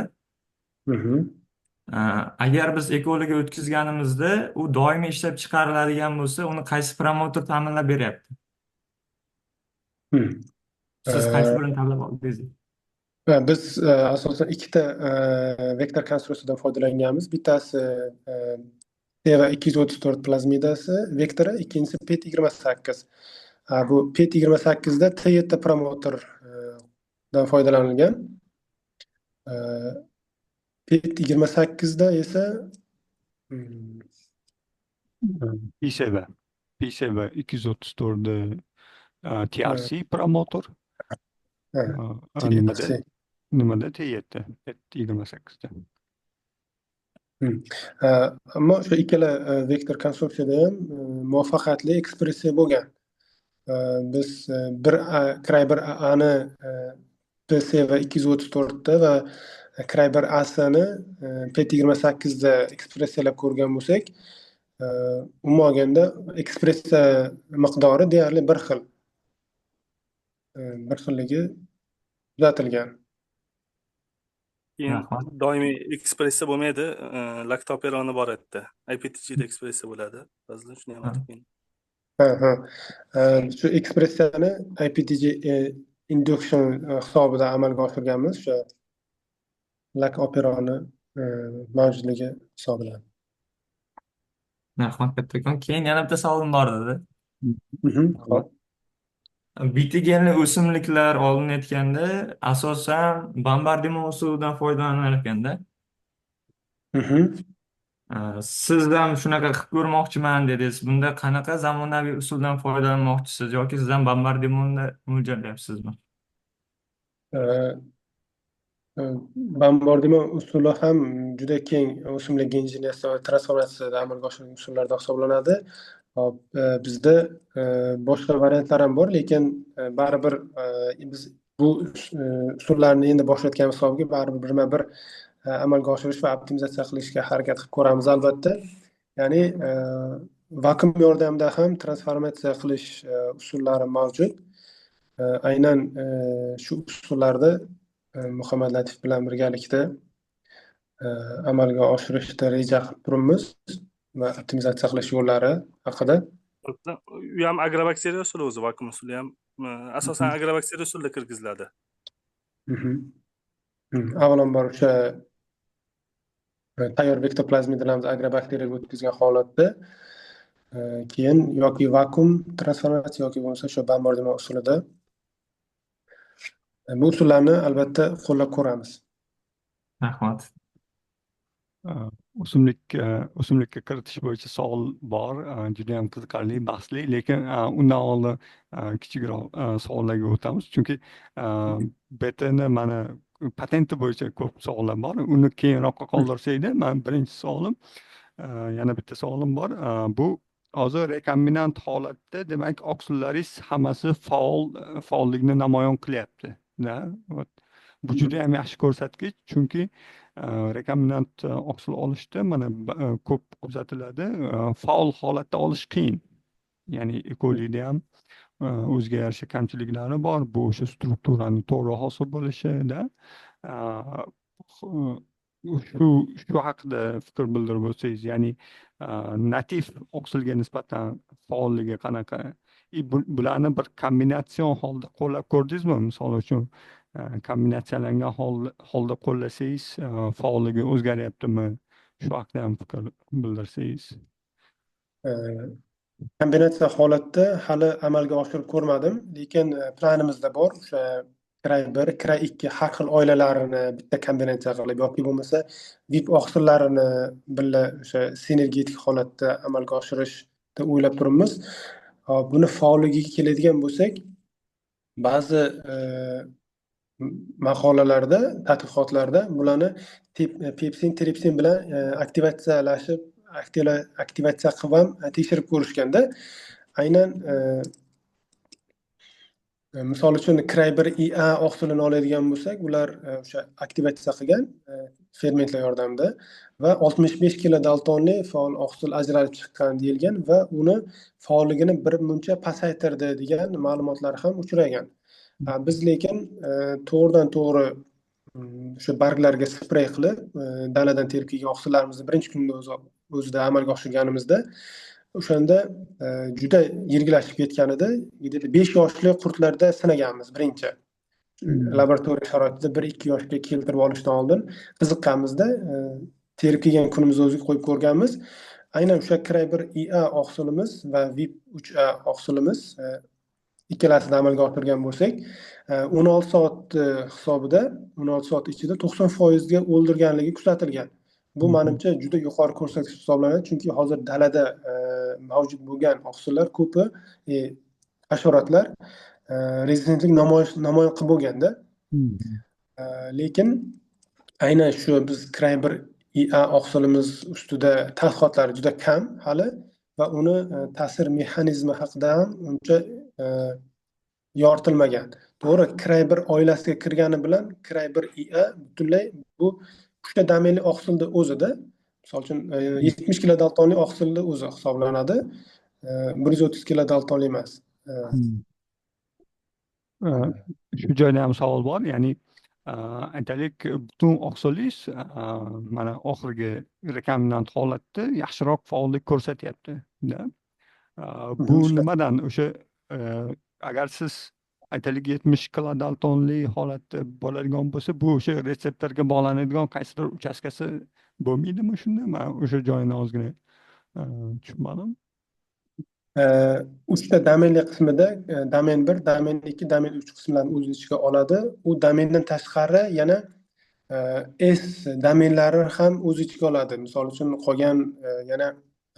Agar biz ekologiya o'tkazganimizda u doimiy ishlab chiqariladigan bo'lsa, uni qaysi promotor ta'minlab beryapti? Siz qaysi birini tanlab oldingiz? Biz asosan ikkita vektor konstruksiyadan foydalanganmiz. Bittasi Teva 234 plazmidasi vektori, ikkinchisi PET28. Bu PET28 da T7 promotordan foydalanilgan. PET28 da esa P7 234 TRC promotor. Nimada T7 PET28 da. Ammo o'sha ikkala vektor konstruksiyada ham muvaffaqiyatli ekspressiya bo'lgan. Biz kiray bir A'ni PSV 234 da va kiray bir A'sini PET28 da ekspressiyalab ko'rgan bo'lsak, umuman olganda ekspressiya miqdori deyarli bir xil. Bir xilligi kuzatilgan. Keyin doimiy ekspressiya bo'lmaydi, laktoperoni bor edi. IPTG da ekspressiya bo'ladi. Ba'zan shuni ham aytib keyin. Shu ekspressiyani IPTG induction hisobida amalga oshirganmiz, o'sha lak operoni mavjudligi hisobidan. Rahmat kattakon. Keyin yana bitta savolim bor edi. Hop. Bitigenli o'simliklar olinayotganda asosan bombardimon usulidan foydalanilar ekanda. Sizdan shunaqa qilib ko'rmoqchiman dedingiz. Bunda qanaqa zamonaviy usuldan foydalanmoqchisiz yoki sizdan bombardimonni mo'ljallayapsizmi? Bombardimon usuli ham juda keng o'simlik injeneriyasi va transformatsiyada amalga oshirilgan usullardan hisoblanadi. Hop, bizda boshqa variantlar ham bor, lekin baribir biz bu usullarni endi boshlatgan hisobiga baribir birma-bir amalga oshirish va optimizatsiya qilishga harakat qilib ko'ramiz albatta. Ya'ni vakuum yordamida ham transformatsiya qilish usullari mavjud. Aynan shu usullarda Muhammad Latif bilan birgalikda amalga oshirishda reja qilib turibmiz va optimizatsiya qilish yo'llari haqida. U ham agrobakteriya usuli, o'zi vakuum usuli ham asosan agrobakteriya usulida kirgiziladi. Avvalambor o'sha tayyor vektoplazmidalarimiz agrobakteriyaga o'tkazgan holatda keyin yoki vakuum transformatsiya yoki bo'lmasa o'sha bombardimon usulida bu usullarni albatta qo'llab ko'ramiz. Rahmat. O'simlikka kiritish bo'yicha savol bor, juda ham qiziqarli, bahsli, lekin undan oldin kichikroq savollarga o'tamiz, chunki BTni mana patenti bo'yicha ko'p savollar bor, uni keyinroqqa qoldirsaydi. Men birinchi savolim, yana bitta savolim bor, bu hozir rekombinant holatda demak oqsillaringiz hammasi faollikni namoyon qilyapti. Bu juda ham yaxshi ko'rsatkich, chunki rekombinant oqsil olishda mana ko'p kuzatiladi. Faol holatda olish qiyin. Ya'ni ekolida ham o'ziga yarasha kamchiliklari bor. Bu o'sha strukturani to'g'ri hosil bo'lishida. Shu haqida fikr bildirib o'tsangiz, ya'ni nativ oqsilga nisbatan faolligi qanaqa? Bularni bir kombinatsion holda qo'llab ko'rdingizmi? Misol uchun kombinatsiyalangan holda qo'llasangiz faolligi o'zgaryaptimi? Shu haqida ham fikr bildirsangiz. Kombinatsiya holatda hali amalga oshirib ko'rmadim, lekin planimizda bor. O'sha kiray 1, kiray 2 har xil oilalarini bitta kombinatsiya qilib yoki bo'lmasa VIP oqsillarini birga o'sha sinergetik holatda amalga oshirishni o'ylab turibmiz. Buni faolligiga keladigan bo'lsak, ba'zi maqolalarda, tadqiqotlarda bularni pepsin, tripsin bilan aktivatsiya qilib ham tekshirib ko'rishganda, aynan misol uchun kiray 1IA oqsilini oladigan bo'lsak, ular o'sha aktivatsiya qilgan fermentlar yordamida va 65 kilodaltonli faol oqsil ajralib chiqqan deyilgan va uni faolligini bir muncha pasaytirdi degan ma'lumotlar ham uchragan. Biz lekin to'g'ridan to'g'ri o'sha barglarga sprey qilib daladan terib kelgan oqsillarimizni birinchi kunda o'zida amalga oshirganimizda, o'shanda juda yirgilashib ketgan edi. 5 yoshli qurtlarda sinaganmiz birinchi. Laboratoriya sharoitida 1-2 yoshga keltirib olishdan oldin qiziqqanmizda terib kelgan kunimizda o'ziga qo'yib ko'rganmiz. Aynan o'sha kiray 1IA oqsilimiz va VIP 3A oqsilimiz ikkalasini amalga oshirgan bo'lsak, 16 soat hisobida 16 soat ichida 90% ga o'ldirganligi kuzatilgan. Bu menimcha juda yuqori ko'rsatkich hisoblanadi, chunki hozir dalada mavjud bo'lgan oqsillar ko'pi hasharotlar rezistentlik namoyon qilib bo'lganda, lekin aynan shu biz kiray 1IA oqsilimiz ustida tadqiqotlar juda kam hali va uni ta'sir mexanizmi haqida ham uncha yoritilmagan. To'g'ri, kiray 1 oilasiga kirgani bilan kiray 1IA butunlay bu 3 ta domenli oqsilni o'zida, misol uchun 70 kilodaltonli oqsilni o'zi hisoblanadi. 130 kilodaltonli emas. Shu joyda ham savol bor, ya'ni aytaylik, butun oqsilingiz mana oxirgi rekombinant holatda yaxshiroq faollik ko'rsatyapti. Bu nimadan? O'sha agar siz aytaylik 70 kilodaltonli holatda bo'ladigan bo'lsa, bu o'sha retseptorga bog'lanadigan qaysidir uchastkasi bo'lmaydimi shunda? Men o'sha joyini ozgina tushunmadim. 3 ta domenli qismida domen 1, domen 2, domen 3 qismlarni o'z ichiga oladi. U domendan tashqari yana S domenlari ham o'z ichiga oladi. Misol uchun qolgan yana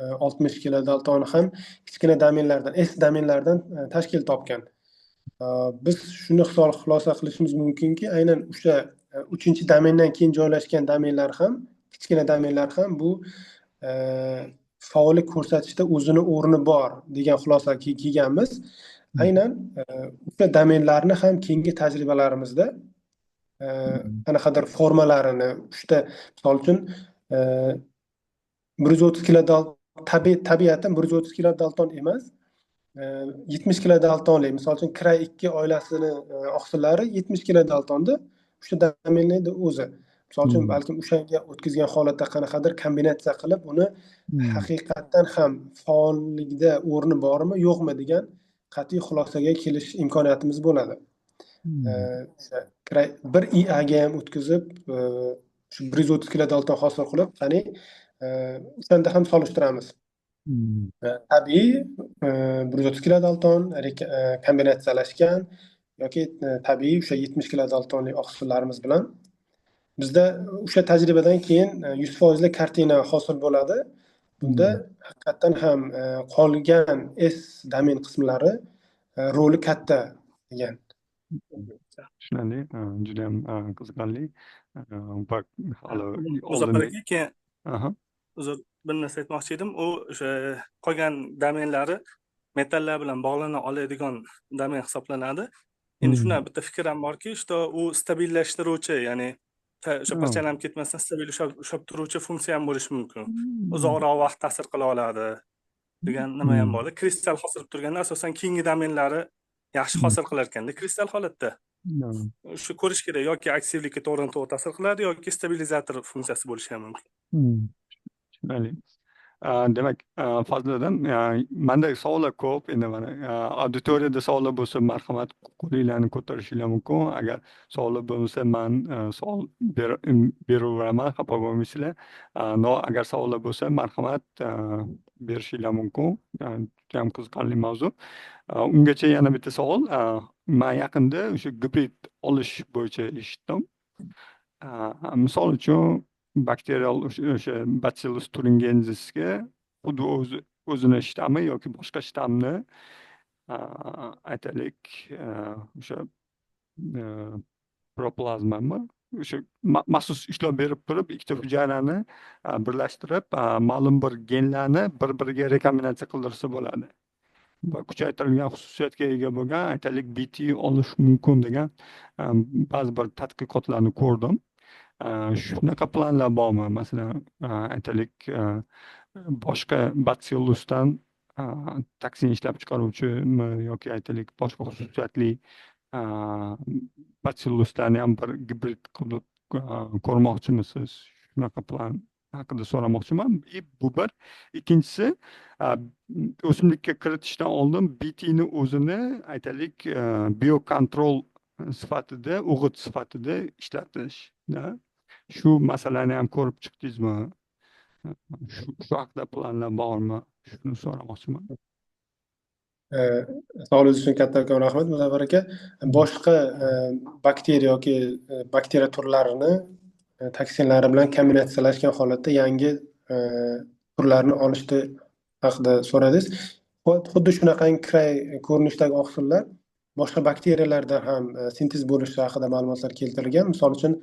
60 kilodaltoni ham kichkina domenlardan, S domenlardan tashkil topgan. Biz shuni xulosa qilishimiz mumkinki, aynan o'sha 3-domendan keyin joylashgan domenlar ham, kichkina domenlar ham bu faollik ko'rsatishda o'zini o'rni bor degan xulosaga kelganmiz. Aynan o'sha domenlarni ham keyingi tajribalarimizda qanaqadir formalarini, uchta misol uchun 130 kilodalton tabiatan 130 kilodalton emas, 70 kilodaltonli, misol uchun kiray 2 oilasini oqsillari 70 kilodaltonda o'sha domenni o'zi. Misol uchun balkim o'shanga o'tkazgan holatda qanaqadir kombinatsiya qilib uni haqiqatan ham faollikda o'rni bormi, yo'qmi degan qat'iy xulosaga kelish imkoniyatimiz bo'ladi. Kiray 1IA ga ham o'tkazib, shu 130 kilodalton hosil qilib, ya'ni o'shanda ham solishtiramiz. Tabiiy 130 kilodalton kombinatsiyalashgan yoki tabiiy o'sha 70 kilodaltonli oqsillarimiz bilan bizda o'sha tajribadan keyin 100% kartina hosil bo'ladi. Bunda haqiqatan ham qolgan S domen qismlari roli katta degan. Tushunarli, juda ham qiziqarli. Hali Muzaffar aka, keyin bir narsa aytmoqchi edim. U o'sha qolgan domenlari metallar bilan bog'lana oladigan domen hisoblanadi. Endi Hmm. shundan bitta fikr ham borki, что u stabillashtiruvchi, ya'ni o'sha Oh. parchalanib ketmasdan stabil ushlab turuvchi funksiya ham bo'lishi mumkin. Hmm. Uzoqroq vaqt ta'sir qila oladi degan nima ham Hmm. bor. Kristal hosil qilib turganda asosan keyingi domenlari yaxshi Hmm. hosil qilar ekanda kristal holatda. Hmm. Shu ko'rish kerak, yoki aksivlikka to'g'ridan-to'g'ri ta'sir qiladi yoki stabilizator funksiyasi bo'lishi ham mumkin. Hmm. Tushunarli. Demak, Fazliddin, manda savollar ko'p. Endi mana auditoriyada savollar bo'lsa, marhamat qo'linglarni ko'tarishinglar mumkin. Agar savollar bo'lmasa, man savol beraveraman, xafa bo'lmaysizlar. Agar savollar bo'lsa, marhamat berishinglar mumkin. Juda ham qiziqarli mavzu. Ungacha yana bitta savol. Man yaqinda o'sha gibrid olish bo'yicha eshitdim. Misol uchun bakterial o'sha Bacillus thuringiensisga xuddi o'zini shtammi yoki boshqa shtamni aytaylik o'sha proplazmami o'sha maxsus ishlov berib turib ikkita hujayrani birlashtirib ma'lum bir genlarni bir-biriga rekombinatsiya qildirsa bo'ladi va kuchaytirilgan xususiyatga ega bo'lgan aytaylik BT olish mumkin degan ba'zi bir tadqiqotlarni ko'rdim. Shunaqa planlar bormi? Masalan, aytaylik boshqa batsillusdan toksin ishlab chiqaruvchimi yoki aytaylik boshqa xususiyatli batsilluslarni ham bir gibrid qilib ko'rmoqchimisiz? Shunaqa plan haqida so'ramoqchiman. Bu bir. Ikkinchisi, o'simlikka kiritishdan oldin BTni o'zini aytaylik biokontrol sifatida, o'g'it sifatida ishlatish. Shu masalani ham ko'rib chiqdingizmi? Shu haqida planlar bormi? Shuni so'ramoqchiman. Savolingiz uchun kattakon rahmat, Muzaffer aka. Boshqa bakteriya yoki bakteriya turlarini toksinlari bilan kombinatsiyalashgan holatda yangi turlarni olishni haqida so'radingiz. Xuddi shunaqangi kiray ko'rinishdagi oqsillar boshqa bakteriyalarda ham sintez bo'lishi haqida ma'lumotlar keltirilgan. Misol uchun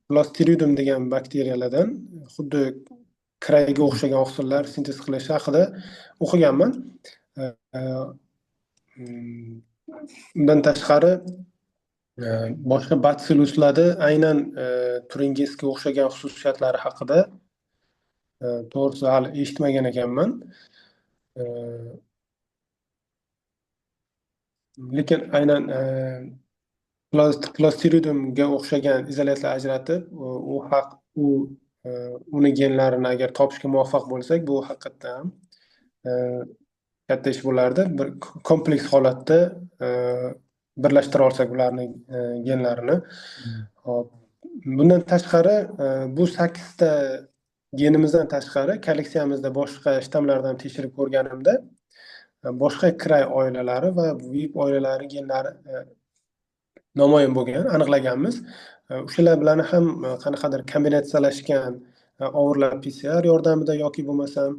Clostridium degan bakteriyalardan xuddi kirayga o'xshagan oqsillar sintez qilishi haqida o'qiganman. Undan tashqari boshqa batsilluslarda aynan Thuringiensga o'xshagan xususiyatlari haqida to'g'risi hali eshitmagan ekanman. Lekin aynan Clostridiumga o'xshagan izolyatlar ajratib, uni genlarini agar topishga muvaffaq bo'lsak, bu haqiqatdan ham katta ish bo'lardi. Bir kompleks holatda birlashtira olsak ularni genlarini. Hop. Bundan tashqari bu 8 ta genimizdan tashqari kolleksiyamizda boshqa shtamlardan tekshirib ko'rganimda boshqa kiray oilalari va VIP oilalari genlari namoyon bo'lgan, aniqlaganmiz. O'shalar bilan ham qanaqadir kombinatsiyalashgan overlap PCR yordamida yoki bo'lmasam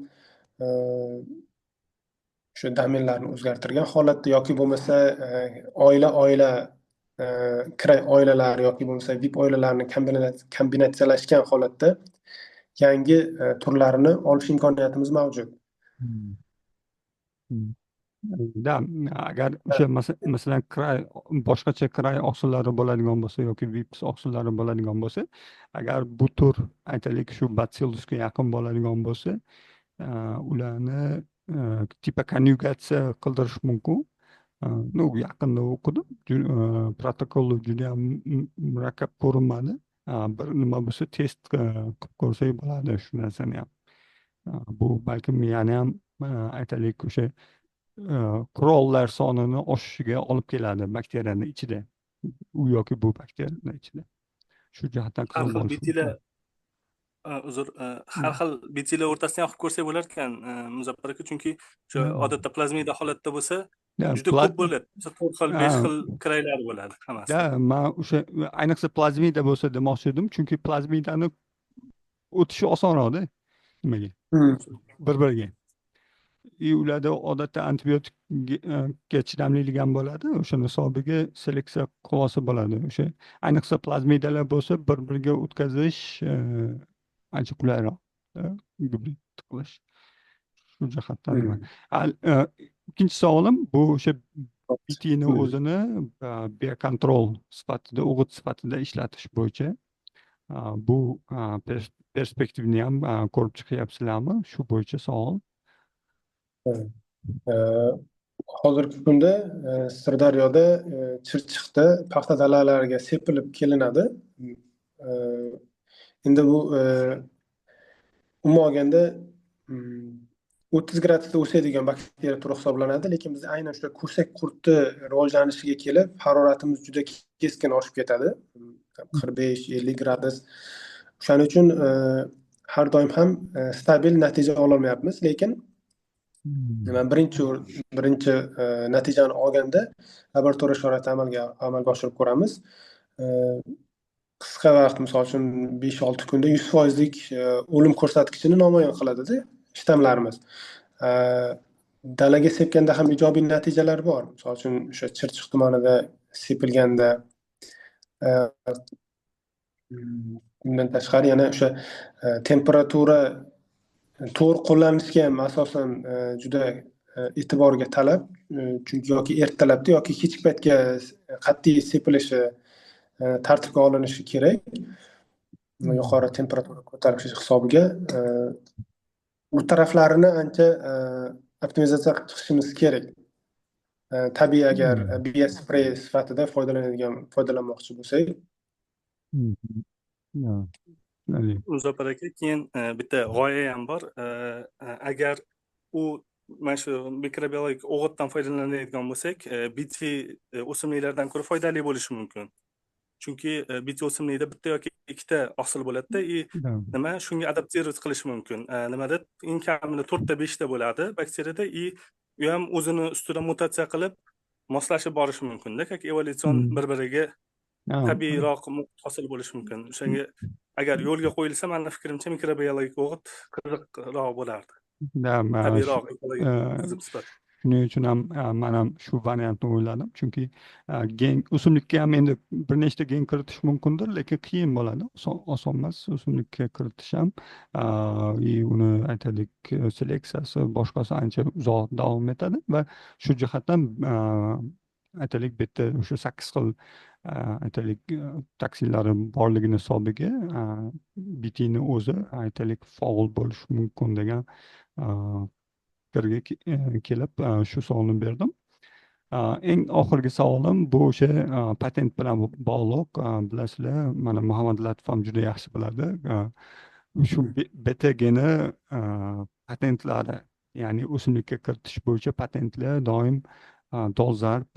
o'sha domenlarni o'zgartirgan holatda yoki bo'lmasa oila kiray oilalar yoki bo'lmasa VIP oilalarni kombinatsiyalashgan holatda yangi turlarini olish imkoniyatimiz mavjud. Da, agar o'sha masalan boshqacha kiray oqsillari bo'ladigan bo'lsa yoki VIPS oqsillari bo'ladigan bo'lsa, agar bu tur aytaylik shu batsillusga yaqin bo'ladigan bo'lsa, ularni tipa konjugatsiya qildirish mumkin. Yaqinda o'qidim. Protokoli juda ham murakkab ko'rinmadi. Bir nima bo'lsa test qilib ko'rsak bo'ladi shu narsani ham. Bu balkim yana ham aytaylik o'sha qurollar sonini oshishiga olib keladi bakteriyaning ichida. U yoki bu bakteriyaning ichida. Shu jihatdan Har qilib xil olish bitilar mumkin. har xil bitilar o'rtasida ham qilib ko'rsak bo'lar ekan, Muzaffar aka, chunki o'sha odatda plazmida holatda bo'lsa juda ko'p bo'ladi. 4 xil, 5 xil kiraylar bo'ladi hammasi. Men o'sha ayniqsa plazmida bo'lsa demoqchi edim, chunki plazmidani o'tishi osonroqda. Nimaga? Bir-biriga. Ularda odatda antibiotikga chidamlilik ham bo'ladi. O'shani hisobiga seleksiya qilsa bo'ladi. O'sha ayniqsa plazmidalar bo'lsa bir-biriga o'tkazish ancha qulayroq. gibrid qilish. Shu jihatdan nima. Ikkinchi savolim bu o'sha BTni o'zini biokontrol sifatida, o'g'it sifatida ishlatish bo'yicha bu perspektivni ham ko'rib chiqyapsizlarmi? Shu bo'yicha savol. Hozirgi kunda Sirdaryoda Chirchiqda paxta dalalariga sepilib kelinadi. Endi bu umuman olganda 30 gradusda o'sadigan bakteriya turi hisoblanadi, lekin biz aynan o'sha ko'sak qurti rivojlanishiga kelib haroratimiz juda keskin oshib ketadi. 45-50 gradus. O'shaning uchun har doim ham stabil natija ololmayapmiz, lekin birinchi natijani olganda laboratoriya sharoitida amalga oshirib ko'ramiz. Qisqa vaqt, misol uchun 5-6 kunda 100%lik o'lim ko'rsatkichini namoyon qiladida shtammlarimiz. Dalaga sepganda ham ijobiy natijalar bor. Misol uchun o'sha Chirchiq tumanida sepilganda bundan tashqari yana o'sha temperatura to'g'ri qo'llanishga ham asosan juda e'tiborga talab, chunki yoki ertalabda yoki kechki paytga qat'iy sepilishi tartibga olinishi kerak. Yuqori temperatura ko'tarilishi hisobiga bu taraflarini ancha optimizatsiya qilishimiz kerak. Tabiiy agar biospray sifatida foydalanmoqchi bo'lsak. Muzaffar aka, keyin bitta g'oya ham bor. Agar u mana shu mikrobiologik o'g'itdan foydalanadigan bo'lsak, BT o'simliklardan ko'ra foydali bo'lishi mumkin. Chunki BT o'simlikda bitta yoki ikkita hosil bo'ladi-da, nima shunga adaptirovать qilish mumkin. Nimada eng kamida 4 ta 5 ta bo'ladi bakteriyada, u ham o'zini ustida mutatsiya qilib moslashib borishi mumkin-da, как evolyutsion bir-biriga tabiiyroq hosil bo'lishi mumkin. O'shanga agar yo'lga qo'yilsa, meni fikrimcha mikrobiologik o'g'it qiziqroq bo'lardi. Tabiiyroq, ekologik sifat. Shuning uchun ham men ham shu variantni o'yladim, chunki gen o'simlikka ham endi bir nechta gen kiritish mumkindir, lekin qiyin bo'ladi, oson emas o'simlikka kiritish ham. Uni aytaylik seleksiyasi boshqasi ancha uzoq davom etadi va shu jihatdan aytaylik bitta o'sha 8 xil aytaylik toksinlari borligini hisobiga BTni o'zi aytaylik faol bo'lishi mumkin degan fikrga kelib shu savolni berdim. Eng oxirgi savolim bu o'sha patent bilan bog'liq. Bilasizlar, mana Muhammad Latif ham juda yaxshi biladi. Shu beta geni patentlari, ya'ni o'simlikka kiritish bo'yicha patentlar doim dolzarb.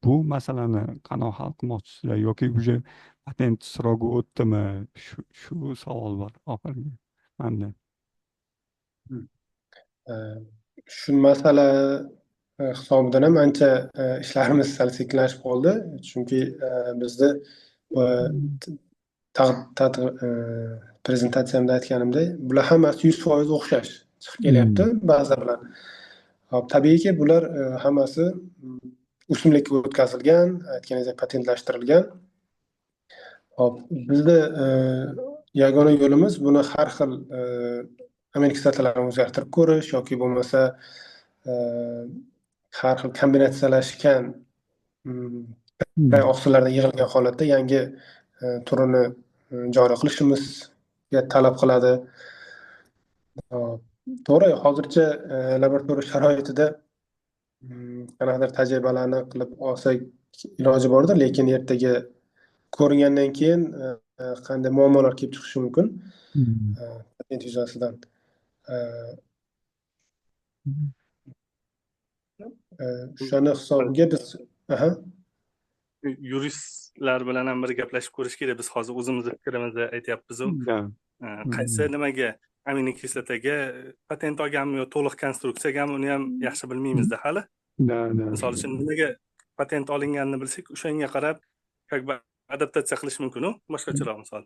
Bu masalani qanaqa hal qilmoqchisizlar yoki уже patent srogi o'tdimi? Shu savol bor oxirgi manda. Shu masala hisobidan ham ancha ishlarimiz sal sekinlashib qoldi, chunki bizda prezentatsiyamda aytganimdek, bular hammasi 100% o'xshash chiqib kelyapti ba'zilar bilan. Tabiiyki bular hammasi o'simlikka o'tkazilgan, aytganingizdek patentlashtirilgan. Bizda yagona yo'limiz buni har xil amino kislotalarni o'zgartirib ko'rish yoki bo'lmasa har xil kombinatsiyalashgan oqsillardan yig'ilgan holatda yangi turini joriy qilishimizga talab qiladi. To'g'ri, hozircha laboratoriya sharoitida qanaqadir tajribalarni qilib olsak iloji bordir, lekin ertaga ko'ringandan keyin qanday muammolar kelib chiqishi mumkin patent yuzasidan. Shuni hisobiga biz yuristlar bilan ham bir gaplashib ko'rish kerak. Biz hozir o'zimizni fikrimizni aytyapmiz. Qaysi nimaga amino kislotaga patent olganmi yo to'liq konstruksiyagami, uni ham yaxshi bilmaymiz-da hali. Misol uchun nimaga patent olinganini bilsak, o'shanga qarab adaptatsiya qilish mumkin-ku, boshqacharoq misol.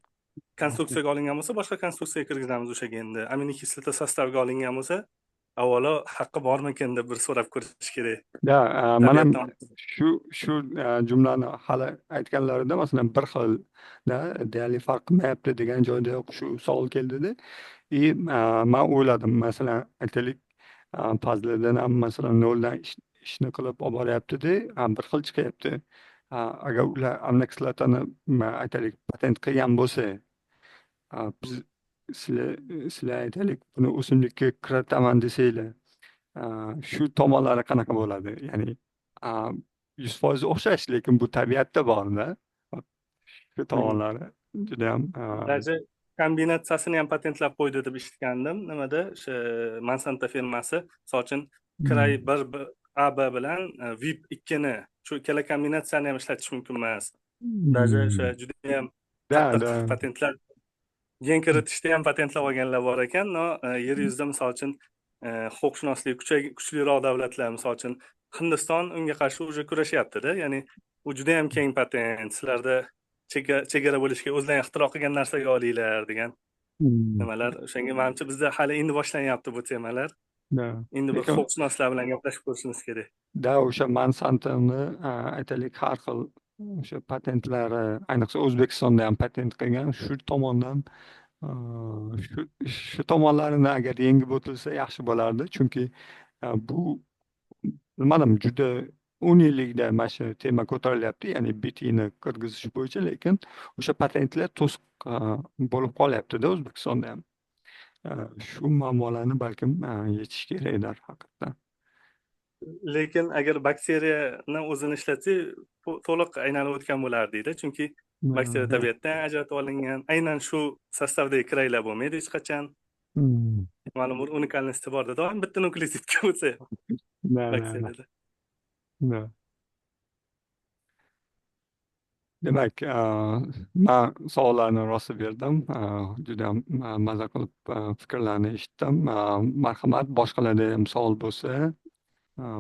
Konstruksiyaga olingan bo'lsa, boshqa konstruksiyaga kirgizamiz o'sha genni. Amino kislota sostaviga olingan bo'lsa, avvalo haqqi bormikan deb bir so'rab ko'rish kerak. Mana Tabiatdan shu jumlani hali aytganlarida masalan bir xil deyarli farq qilmayapti degan joyda shu savol keldida. Man o'yladim masalan aytaylik Fazliddin ham masalan noldan ishni qilib olib boryaptida bir xil chiqyapti. Agar ular aminokislotani aytaylik patent qilgan bo'lsa biz sizlar aytaylik buni o'simlikka kiritaman desanglar shu tomonlari qanaqa bo'ladi? Ya'ni 100% o'xshash, lekin bu tabiatda borda. Shu tomonlari judayam Даже kombinatsiyasini ham patentlab qo'ydi deb eshitgandim. Nimada o'sha Monsanto firmasi, misol uchun Cray 1 AB bilan VIP 2 ni shu ikkala kombinatsiyani ham ishlatish mumkin emas. Даже o'sha juda ham qattiq patentlar gen kiritishda ham patentlab olganlar bor ekan. Yer yuzida misol uchun huquqshunoslik kuchliroq davlatlar, misol uchun Hindiston unga qarshi уже kurashyapti-da. Ya'ni u juda ham keng patent. Sizlarda chegara bo'lishiga o'zlaring ixtiro qilgan narsaga olinglar degan nimalar. O'shanga menimcha bizda hali endi boshlanyapti bu temalar. Endi bir huquqshunoslar bilan gaplashib ko'rishimiz kerak. O'sha Monsantoni aytaylik har xil o'sha patentlari, ayniqsa O'zbekistonda ham patent qilgan, shu tomondan shu tomonlarini agar yengib o'tilsa yaxshi bo'lardi. Chunki bu nimadim juda 10 yillikda mana shu tema ko'tarilyapti, ya'ni BTni kirgizish bo'yicha, lekin o'sha patentlar to'siq bo'lib qolyapti-da O'zbekistonda ham. Shu muammolarni balkim yechish kerakdir haqiqatdan. Lekin agar bakteriyani o'zini ishlatsa, to'liq aylanib o'tgan bo'lardi-da, chunki bakteriya tabiatdan ajratib olingan. Aynan shu sostavdagi kiraylar bo'lmaydi hech qachon. Ma'lum bir unikalnosti borda, doim bitta nukleotidga o'tsa bakteriyada. Demak, men savollarni rosa berdim. Juda ham maza qilib fikrlarni eshitdim. Marhamat, boshqalarda ham savol bo'lsa,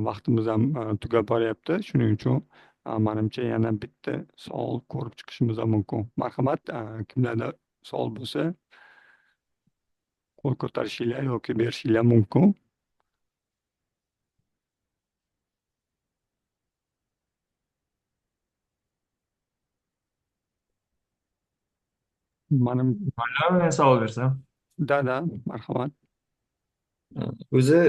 vaqtimiz ham tugab boryapti. Shuning uchun menimcha yana bitta savol ko'rib chiqishimiz ham mumkin. Marhamat, kimlarda savol bo'lsa, qo'l ko'tarishinglar yoki berishinglar mumkin. Men savol bersam. Marhamat. O'zi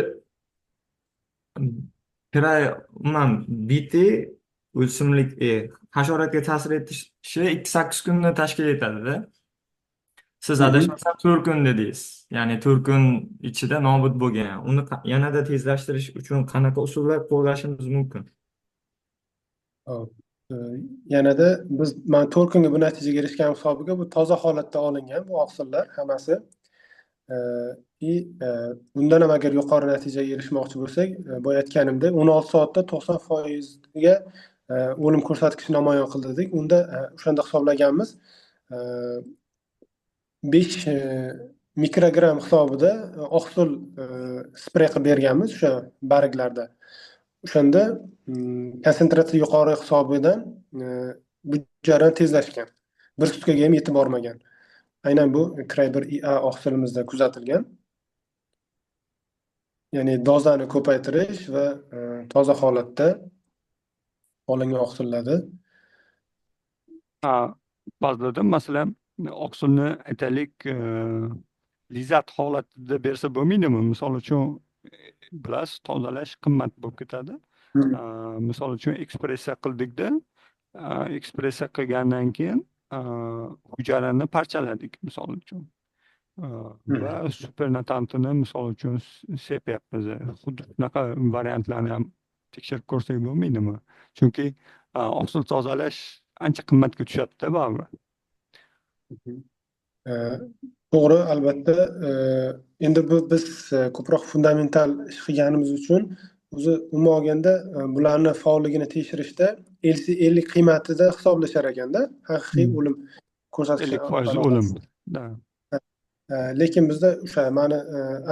Cray umuman BT o'simlik hasharotga ta'sir etishi 2-8 kunni tashkil etadi-da. Siz adashmasam 4 kun dedingiz. Ya'ni 4 kun ichida nobud bo'lgan. Uni yanada tezlashtirish uchun qanaqa usullar qo'llashimiz mumkin? Yanada biz 4 kunga bu natijaga erishgan hisobiga bu toza holatda olingan bu oqsillar hammasi. Bundan ham agar yuqori natijaga erishmoqchi bo'lsak, boya aytganimdek 16 soatda 90% ga o'lim ko'rsatkichi namoyon qildi dedik. Unda o'shanda hisoblaganmiz 5 mikrogramm hisobida oqsil sprey qilib berganmiz o'sha barglarda. O'shanda konsentratsiya yuqori hisobidan bu jarayon tezlashgan. 1 sutkaga ham yetib bormagan. Aynan bu Cray 1IA oqsilimizda kuzatilgan. Ya'ni dozani ko'paytirish va toza holatda olingan oqsillarni. Ba'zida masalan oqsilni aytaylik lizat holatida bersa bo'lmaydimi? Misol uchun bilasiz, tozalash qimmat bo'lib ketadi. Misol uchun ekspressiya qildikda, ekspressiya qilgandan keyin hujayrani parchaladik misol uchun. Va supernatantini misol uchun sepyapmiz. Xuddi shunaqa variantlarni ham tekshirib ko'rsak bo'lmaydimi? Chunki oqsil tozalash ancha qimmatga tushadi-da baribir. To'g'ri, albatta. Endi biz ko'proq fundamental ish qilganimiz uchun o'zi umuman olganda bularni faolligini tekshirishda LC50 qiymatida hisoblashar ekanda, haqiqiy o'lim ko'rsatkichi 50% o'lim. Lekin bizda o'sha mani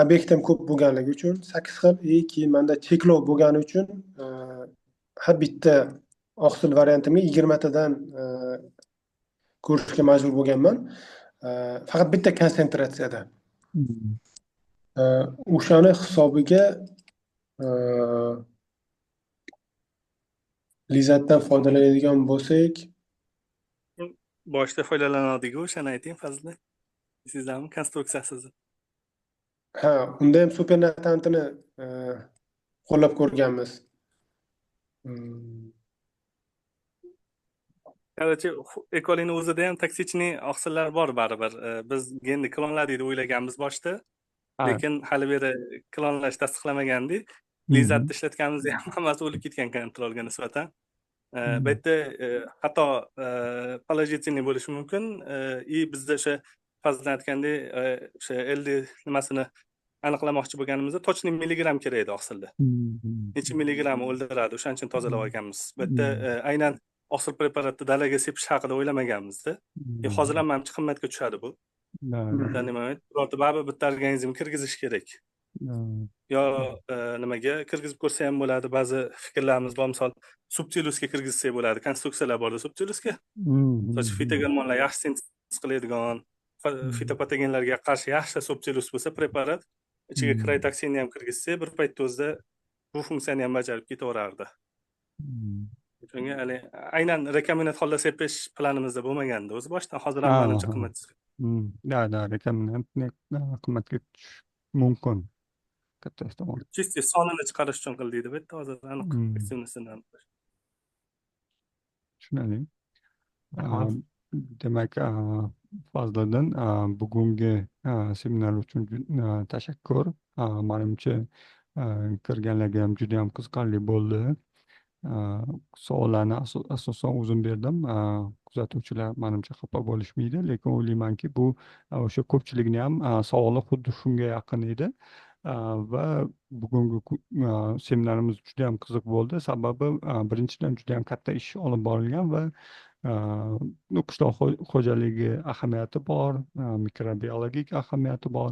obyektim ko'p bo'lganligi uchun 8 xil keyin menda cheklov bo'lgani uchun har bitta oqsil variantimga 20 tadan ko'rishga majbur bo'lganman. Faqat bitta konsentratsiyada. O'shani hisobiga Lizatdan foydalanadigan bo'lsak, boshida foydalanadiku o'shani ayting Fazliddin. Sizlarmi konstruksiyasiz? ha, unda ham supernatantini qo'llab ko'rganmiz. Короче, Ekolini o'zida ham toksichniy oqsillar bor baribir. Biz endi klonladik deb o'ylaganmiz boshda, lekin hali beri klonlash tasdiqlamagandik. Lizatni ishlatganimizda ham hammasi o'lib ketgan kontrolga nisbatan. Bu yerda xato положительный bo'lishi mumkin. И bizda o'sha Fazliddin aytgandek, o'sha LD nimasini aniqlamoqchi bo'lganimizda точный milligram kerak edi oqsilda. Necha milligram o'ldiradi, o'shaning uchun tozalab olganmiz. Bu yerda aynan oqsil preparatni dalaga sepish haqida o'ylamaganmiz-da. Hozir ham manimcha qimmatga tushadi bu. Birorta baribir bitta organizm kirgizish kerak. Yo nimaga kirgizib ko'rsa ham bo'ladi. Ba'zi fikrlarimiz bor, misol subtilusga kirgizsak bo'ladi. Konstruksiyalar borda subtilusga. Soch fitogormonlar yaxshi sintez qiladigan, fitopatogenlarga qarshi yaxshi subtilus bo'lsa preparat, ichiga kraytoksinni ham kirgizsa, bir paytda o'zida bu funksiyani ham bajarib ketaverardi. Shunga hali aynan rekombinant holda sepish planimizda bo'lmagandi. O'zi boshdan hozir ham menimcha qimmat. Da, rekombinant qimmatga tushishi mumkin. Katta ehtimol. Chiste sonini chiqarish uchun qildik deb aytdi hozir aniq aktivnisini aniqlash. Tushunarli. Demak, Fazliddin, bugungi seminar uchun tashakkur. Menimcha kirganlarga ham juda ham qiziqarli bo'ldi. Savollarni asosan o'zim berdim. Kuzatuvchilar menimcha xafa bo'lishmaydi, lekin o'ylaymanki bu o'sha ko'pchilikni ham savoli xuddi shunga yaqin edi. Va bugungi seminarimiz juda ham qiziq bo'ldi. Sababi birinchidan juda ham katta ish olib borilgan va qishloq xo'jaligi ahamiyati bor, mikrobiologik ahamiyati bor,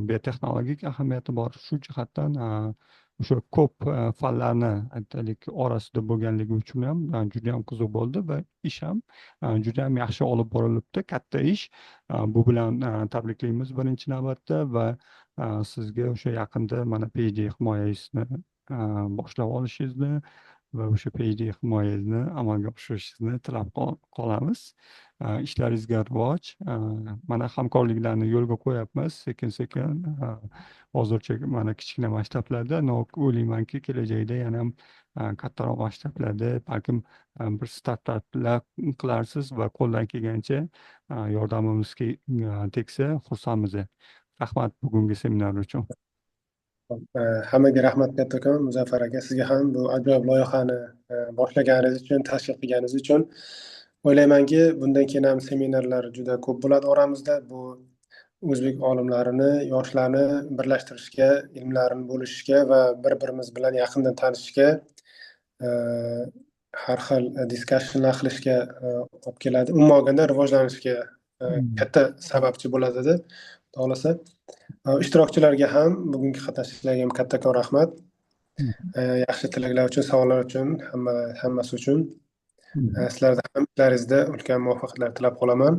biotexnologik ahamiyati bor. Shu jihatdan o'sha ko'p fanlarni aytaylik orasida bo'lganligi uchun ham juda ham qiziq bo'ldi va ish ham juda ham yaxshi olib borilibdi. Katta ish. Bu bilan tabriklaymiz birinchi navbatda va sizga o'sha yaqinda mana PhD himoyangizni boshlab olishingizni va o'sha PhD himoyangizni amalga oshirishingizni tilab qolamiz. Ishlaringizga rivoj. Mana hamkorliklarni yo'lga qo'yapmiz sekin-sekin. Hozircha mana kichkina maktablarda, o'ylaymanki kelajakda yana ham kattaroq maktablarda balkim bir startaplar qilarsiz va qo'ldan kelgancha yordamimiz tegsa xursandmiz. Rahmat bugungi seminar uchun. Hammaga rahmat kattakon. Muzaffar aka, sizga ham bu ajoyib loyihani boshlaganingiz uchun, tashkil qilganingiz uchun. O'ylaymanki, bundan keyin ham seminarlar juda ko'p bo'ladi oramizda. Bu o'zbek olimlarini, yoshlarni birlashtirishga, ilmlarini bo'lishishga va bir-birimiz bilan yaqindan tanishishga, har xil diskussionlar qilishga olib keladi. Umuman olganda rivojlanishga katta sababchi bo'ladi deb xohlasa. Ishtirokchilarga ham, bugungi qatnashchilarga ham kattakon rahmat. Yaxshi tilaklar uchun, savollar uchun, hammasi uchun. Sizlarda ham ishlaringizda ulkan muvaffaqiyatlar tilab qolaman.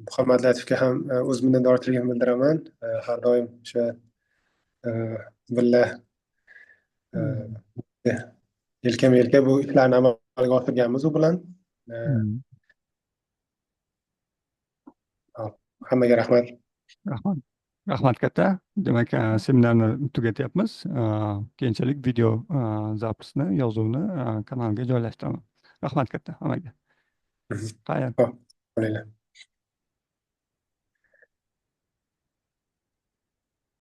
Muhammad Latifga ham o'z minnatdorchiligimni bildiraman. Har doim o'sha birga yelkama-yelka bu ishlarni amalga oshirganmiz u bilan. Hammaga rahmat. Rahmat katta. Demak, seminarni tugatyapmiz. Keyinchalik video zapisni, yozuvni kanalga joylashtiraman. Rahmat katta hammaga. Xayr. Bo'linglar.